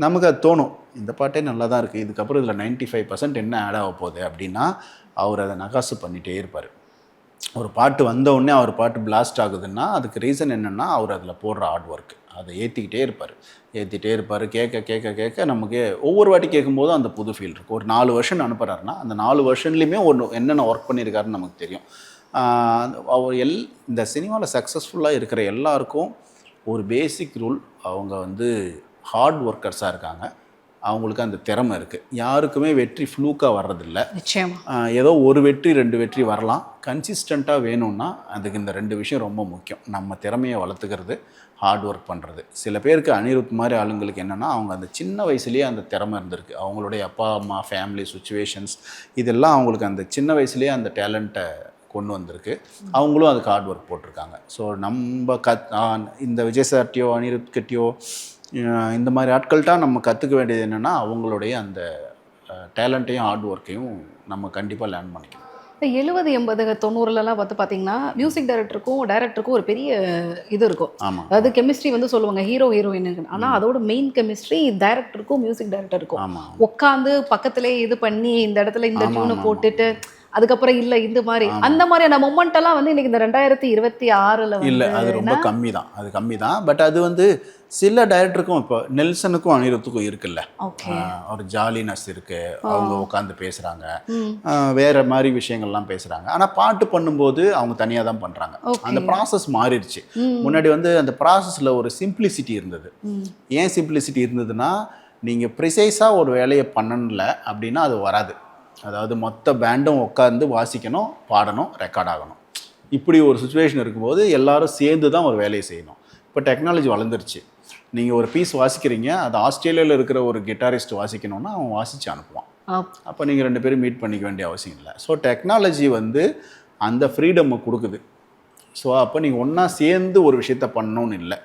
நமக்கு அது தோணும், இந்த பாட்டே நல்லா தான் இருக்குது, இதுக்கப்புறம் இதில் 95% என்ன ஆட் ஆக போகுது அப்படின்னா அவர் அதை நகாசு பண்ணிகிட்டே இருப்பார். ஒரு பாட்டு வந்தவுடனே அவர் பாட்டு பிளாஸ்ட் ஆகுதுன்னா அதுக்கு ரீசன் என்னென்னா அவர் அதில் போடுற ஹார்ட் ஒர்க். அதை ஏற்றிக்கிட்டே இருப்பார். கேட்க கேட்க கேட்க நமக்கு ஒவ்வொரு வாட்டி கேட்கும்போதும் அந்த புது ஃபீல் இருக்குது. ஒரு 4 வருஷன் அனுப்புகிறாருன்னா அந்த 4 வருஷன்லேயுமே என்னென்ன ஒர்க் பண்ணியிருக்காருன்னு நமக்கு தெரியும். அவர் இந்த சினிமாவில் சக்ஸஸ்ஃபுல்லாக இருக்கிற எல்லாருக்கும் ஒரு பேசிக் ரூல், அவங்க வந்து ஹார்ட் ஒர்க்கர்ஸாக இருக்காங்க, அவங்களுக்கு அந்த திறமை இருக்குது. யாருக்குமே வெற்றி ஃப்ளூக்காக வர்றதில்ல. ஏதோ ஒரு வெற்றி 2 வெற்றி வரலாம். கன்சிஸ்டண்ட்டாக வேணும்னா அதுக்கு இந்த 2 விஷயம் ரொம்ப முக்கியம். நம்ம திறமையை வளர்த்துக்கிறது, ஹார்ட் ஒர்க் பண்ணுறது. சில பேருக்கு அனிருத் மாதிரி ஆளுங்களுக்கு என்னென்னா அவங்க அந்த சின்ன வயசுலேயே அந்த திறமை இருந்திருக்கு. அவங்களுடைய அப்பா அம்மா ஃபேமிலி சுச்சுவேஷன்ஸ் இதெல்லாம் அவங்களுக்கு அந்த சின்ன வயசுலேயே அந்த டேலண்ட்டை கொண்டு வந்திருக்கு. அவங்களும் அதுக்கு ஹார்ட் ஒர்க் போட்டிருக்காங்க. ஸோ நம்ம இந்த விஜய் சார்ட்டியோ அனிருத் கிட்டியோ இந்த மாதிரி ஆட்கள்கிட்ட நம்ம கற்றுக்க வேண்டியது என்னென்னா அவங்களுடைய அந்த டேலண்ட்டையும் ஹார்ட் ஒர்க்கையும் நம்ம கண்டிப்பாக லேர்ன் பண்ணிக்கணும். 70, 80, 90லலாம் பார்த்தீங்கன்னா மியூசிக் டைரக்டருக்கும் ஒரு பெரிய இது இருக்கும். ஆமாம். அதாவது கெமிஸ்ட்ரி வந்து சொல்லுவாங்க ஹீரோ ஹீரோயினுக்கு. ஆனால் அதோட மெயின் கெமிஸ்ட்ரி டைரக்டருக்கும் மியூசிக் டைரக்டருக்கும். ஆமாம். உட்காந்து பக்கத்திலே இது பண்ணி இந்த இடத்துல இந்த ஆமா, டியூனை ஆமா, போட்டுட்டு அதுக்கப்புறம் இல்லை இந்த மாதிரி அந்த மாதிரியான மொமெண்ட் எல்லாம் வந்து இன்னைக்கு இந்த 2026ல் இல்லை, அது ரொம்ப கம்மி தான். அது கம்மி தான். பட் அது வந்து சில டைரக்டருக்கும் இப்போ நெல்சனுக்கும் அனிருத்துக்கும் இருக்குல்ல, ஒரு ஜாலினஸ் இருக்கு, அவங்க உட்காந்து பேசுறாங்க, வேற மாதிரி விஷயங்கள்லாம் பேசுறாங்க. ஆனால் பாட்டு பண்ணும்போது அவங்க தனியாக தான் பண்றாங்க. அந்த ப்ராசஸ் மாறிடுச்சு. முன்னாடி வந்து அந்த ப்ராசஸ்ல ஒரு சிம்பிளிசிட்டி இருந்தது. ஏன் சிம்பிளிசிட்டி இருந்ததுன்னா, நீங்க ப்ரிசைஸாக ஒரு வேலையை பண்ணல அப்படின்னா அது வராது. அதாவது மொத்த பேண்டும் உட்காந்து வாசிக்கணும், பாடணும், ரெக்கார்ட் ஆகணும். இப்படி ஒரு சுச்சுவேஷன் இருக்கும்போது எல்லாரும் சேர்ந்து தான் ஒரு வேலையை செய்யணும். இப்போ டெக்னாலஜி வளர்ந்துருச்சு. நீங்கள் ஒரு பீஸ் வாசிக்கிறீங்க, அது ஆஸ்திரேலியாவில் இருக்கிற ஒரு கிட்டாரிஸ்ட் வாசிக்கணும்னா அவன் வாசித்து அனுப்புவான். அப்போ நீங்கள் 2 பேரும் மீட் பண்ணிக்க வேண்டிய அவசியம் இல்லை. ஸோ டெக்னாலஜி வந்து அந்த ஃப்ரீடம்மை கொடுக்குது. ஸோ அப்போ நீங்கள் ஒன்றா சேர்ந்து ஒரு விஷயத்த பண்ணணும்னு இல்லை.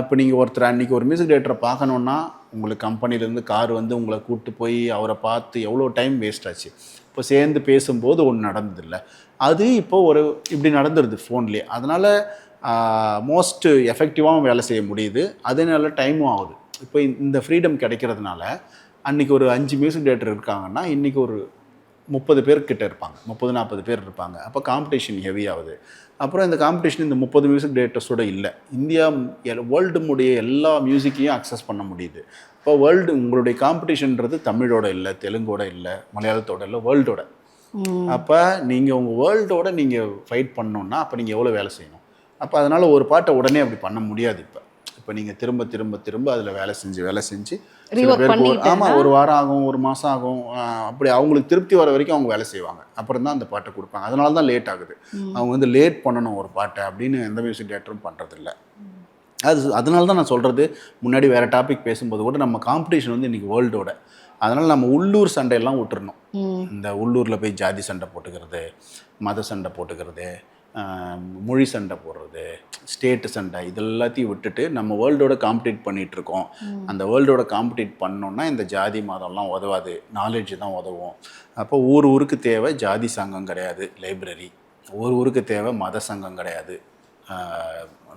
இப்போ நீங்கள் ஒருத்தர் அன்றைக்கி ஒரு மியூசிக் டைரக்டரை பார்க்கணுன்னா உங்களுக்கு கம்பெனிலேருந்து கார் வந்து உங்களை கூப்பிட்டு போய் அவரை பார்த்து எவ்வளோ டைம் வேஸ்ட் ஆச்சு. இப்போ சேர்ந்து பேசும்போது ஒன்று நடந்ததில்ல. அது இப்போ ஒரு இப்படி நடந்துருது ஃபோன்லேயே. அதனால் மோஸ்ட் எஃபெக்டிவாகவும் வேலை செய்ய முடியுது, அதனால டைமும் ஆகுது. இப்போ இந்த ஃப்ரீடம் கிடைக்கிறதுனால அன்றைக்கி ஒரு 5 மியூசிக் டைரக்டர் இருக்காங்கன்னா இன்றைக்கி ஒரு 30 பேர்கிட்ட இருப்பாங்க, 30-40 பேர் இருப்பாங்க. அப்போ காம்படிஷன் ஹெவி ஆகுது. அப்புறம் இந்த காம்படிஷன் இந்த 30 மியூசிக் டைரக்டர்ஸோட இல்லை, இந்தியா வேர்ல்டுமுடைய எல்லா மியூசிக்கையும் அக்சஸ் பண்ண முடியுது. இப்போ வேர்ல்டு உங்களுடைய காம்படிஷன்ன்றது தமிழோட இல்லை, தெலுங்கோட இல்லை, மலையாளத்தோட இல்லை, வேர்ல்டோட. அப்போ நீங்கள் உங்கள் வேர்ல்டோட நீங்கள் ஃபைட் பண்ணணுன்னா அப்போ நீங்கள் எவ்வளோ வேலை செய்யணும். அப்போ அதனால் ஒரு பாட்டை உடனே அப்படி பண்ண முடியாது. இப்போ நீங்கள் திரும்ப திரும்ப திரும்ப அதில் வேலை செஞ்சு ஆமாம், ஒரு வாரம் ஆகும், ஒரு மாதம் ஆகும். அப்படி அவங்களுக்கு திருப்தி வர வரைக்கும் அவங்க வேலை செய்வாங்க. அப்புறம் தான் அந்த பாட்டை கொடுப்பாங்க. அதனால தான் லேட் ஆகுது. அவங்க வந்து லேட் பண்ணணும் ஒரு பாட்டை அப்படின்னு எந்த மியூசிக் டைரக்டரும் பண்ணுறதில்ல. அதனால தான் நான் சொல்கிறது, முன்னாடி வேறு டாபிக் பேசும்போது கூட நம்ம காம்படிஷன் வந்து இன்றைக்கி வேர்ல்டோட. அதனால் நம்ம உள்ளூர் சண்டையெல்லாம் விட்டுறணும். இந்த உள்ளூரில் போய் ஜாதி சண்டை போட்டுக்கிறது, மத சண்டை போட்டுக்கிறது, மொழி சண்டை போடுறது, ஸ்டேட்டு சண்டை, இது எல்லாத்தையும் விட்டுட்டு நம்ம வேர்ல்டோட காம்படிட் பண்ணிகிட்ருக்கோம். அந்த வேர்ல்டோட காம்படிட் பண்ணோன்னா இந்த ஜாதி மதம்லாம் உதவாது, நாலேஜ் தான் உதவும். அப்போ ஊருக்கு தேவை ஜாதி சங்கம் கிடையாது, லைப்ரரி. ஊருக்கு தேவை மத சங்கம் கிடையாது,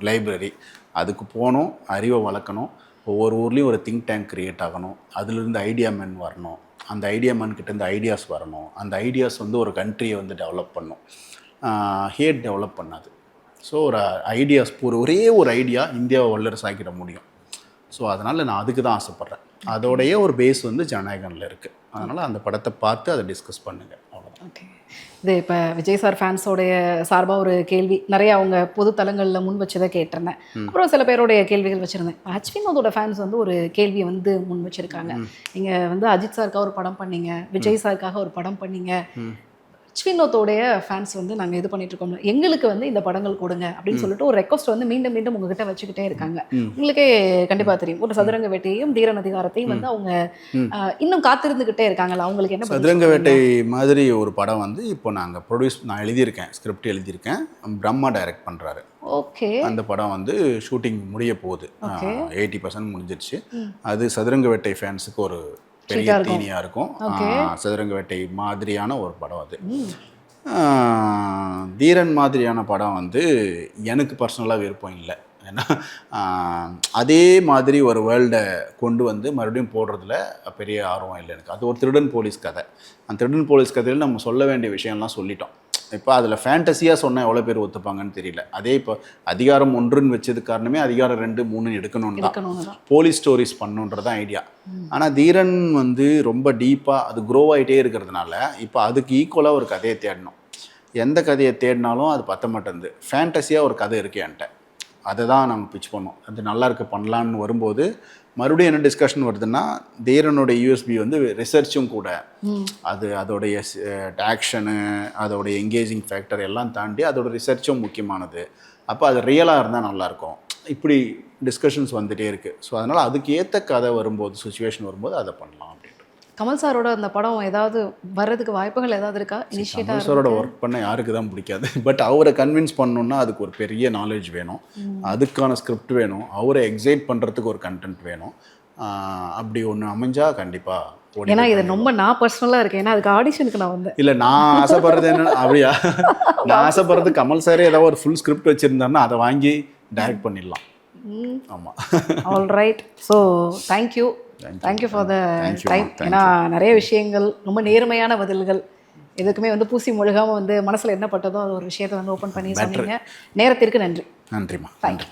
லைப்ரரி. அதுக்கு போகணும், அறிவை வளர்க்கணும். ஒவ்வொரு ஊர்லேயும் ஒரு திங்க் டேங்க் க்ரியேட் ஆகணும், அதுலேருந்து ஐடியா மேன் வரணும், அந்த ஐடியா மேன் கிட்டேருந்து ஐடியாஸ் வரணும். அந்த ஐடியாஸ் வந்து ஒரு கண்ட்ரியை வந்து டெவலப் பண்ணும், ஹேட் டெவலப் பண்ணாது. ஸோ ஒரு ஐடியாஸ் ஒரே ஒரு ஐடியா இந்தியாவை வல்லரசு ஆக்கிட முடியும். ஸோ அதனால் நான் அதுக்கு தான் ஆசைப்பட்றேன். அதோடைய ஒரு பேஸ் வந்து ஜனநாயகனில் இருக்குது. அதனால் அந்த படத்தை பார்த்து அதை டிஸ்கஸ் பண்ணுங்கள், அவ்வளோதான். ஓகே. இது இப்போ விஜய் சார் ஃபேன்ஸோடைய சார்பாக ஒரு கேள்வி நிறைய அவங்க பொது தளங்களில் முன் வச்சதை கேட்டிருந்தேன். அப்புறம் சில பேருடைய கேள்விகள் வச்சுருந்தேன். அஸ்வினோட ஃபேன்ஸ் வந்து ஒரு கேள்வியை வந்து முன் வச்சுருக்காங்க. நீங்கள் வந்து அஜித் சாருக்காக ஒரு படம் பண்ணீங்க, விஜய் சாருக்காக ஒரு படம் பண்ணீங்க, அஸ்வினோத்தோடைய ஃபேன்ஸ் வந்து நாங்கள் இது பண்ணிட்டு இருக்கோம், எங்களுக்கு வந்து இந்த படங்கள் கொடுங்க அப்படின்னு சொல்லிட்டு ஒரு ரெக்வஸ்ட் வந்து மீண்டும் மீண்டும் உங்ககிட்ட வச்சுக்கிட்டே இருக்காங்க. உங்களுக்கே கண்டிப்பாக தெரியும், ஒரு சதுரங்க வேட்டையையும் தீரன் அதிகாரத்தையும் வந்து அவங்க இன்னும் காத்திருந்துகிட்டே இருக்காங்கல்ல, அவங்களுக்கு என்ன? சதுரங்க வேட்டை மாதிரி ஒரு படம் வந்து இப்போ நான் எழுதியிருக்கேன், ஸ்கிரிப்ட் எழுதியிருக்கேன், பிரம்மா டைரக்ட் பண்ணுறாரு. ஓகே. அந்த படம் வந்து ஷூட்டிங் முடிய போகுது, 80% முடிஞ்சிருச்சு. அது சதுரங்க வேட்டை ஃபேன்ஸுக்கு ஒரு பெரிய தீனியாக இருக்கும். சதுரங்க வேட்டை மாதிரியான ஒரு படம் அது. தீரன் மாதிரியான படம் வந்து எனக்கு பர்சனலாக விருப்பம் இல்லை. ஏன்னா அதே மாதிரி ஒரு வேர்ல்டை கொண்டு வந்து மறுபடியும் போடுறதுல பெரிய ஆர்வம் இல்லை எனக்கு. அது ஒரு திருடன் போலீஸ் கதை. அந்த திருடன் போலீஸ் கதையில் நம்ம சொல்ல வேண்டிய விஷயம்லாம் சொல்லிட்டோம். இப்போ அதில் ஃபேண்டஸியாக சொன்னால் எவ்வளோ பேர் ஒத்துப்பாங்கன்னு தெரியல. அதே இப்போ அதிகாரம் 1ன்னு வச்சது காரணமே அதிகாரம் 2, 3 எடுக்கணும்னு தான், போலீஸ் ஸ்டோரிஸ் பண்ணுன்றதான் ஐடியா. ஆனால் தீரன் வந்து ரொம்ப டீப்பாக அது க்ரோ ஆகிட்டே இருக்கிறதுனால இப்போ அதுக்கு ஈக்குவலாக ஒரு கதையை தேடணும். எந்த கதையை தேடினாலும் அது பத்த மாட்டேங்குது. ஃபேண்டஸியாக ஒரு கதை இருக்கு என்கிட்ட, அதை தான் நம்ம பிச் பண்ணோம். அது நல்லா இருக்க பண்ணலான்னு வரும்போது மறுபடியும் என்ன டிஸ்கஷன் வருதுன்னா, தீரனுடைய யூஎஸ்பி வந்து ரிசர்ச்சும் கூட. அது அதோடைய ஆக்ஷனு, அதோடைய என்கேஜிங் ஃபேக்டர் எல்லாம் தாண்டி அதோட ரிசர்ச்சும் முக்கியமானது. அப்போ அது ரியலாக இருந்தால் நல்லாயிருக்கும். இப்படி டிஸ்கஷன்ஸ் வந்துகிட்டே இருக்குது. ஸோ அதனால் அதுக்கு ஏற்ற கதை வரும்போது, சுச்சுவேஷன் வரும்போது அதை பண்ணலாம் அப்படின்ட்டு. கமல் சாரோட அந்த படம் ஏதாவது வர்றதுக்கு வாய்ப்புகள் ஏதாவது இருக்கா? கமல் சாரோட ஒர்க் பண்ண யாருக்கு தான் பிடிக்காது. பட் அவரை கன்வின்ஸ் பண்ணணுன்னா அதுக்கு ஒரு பெரிய நாலேஜ் வேணும், அதுக்கான ஸ்கிரிப்ட் வேணும், அவரை எக்ஸைட் பண்ணுறதுக்கு ஒரு கண்டென்ட் வேணும். அப்படி ஒன்று அமைஞ்சா கண்டிப்பாக ஓடி. ஏன்னா இது ரொம்ப நான் பர்சனலாக இருக்கேன், ஏன்னா அதுக்கு ஆடிஷனுக்கு நான் வந்தேன். இல்லை நான் ஆசைப்படுறது என்ன அப்படியா, நான் ஆசைப்படுறது கமல் சாரே ஏதாவது ஒரு ஃபுல் ஸ்கிரிப்ட் வச்சுருந்தாருன்னா அதை வாங்கி டைரக்ட் பண்ணிடலாம். ஆமாம். All right. So thank you for the time. ஏன்னா நிறைய விஷயங்கள், ரொம்ப நேர்மையான பதில்கள், எதுக்குமே வந்து பூசி முழுகாமல் வந்து மனசில் என்ன பட்டதோ அது ஒரு விஷயத்தை வந்து ஓப்பன் பண்ணி சொன்னீங்க. நேரத்திற்கு நன்றி. நன்றிம்மா. நன்றி.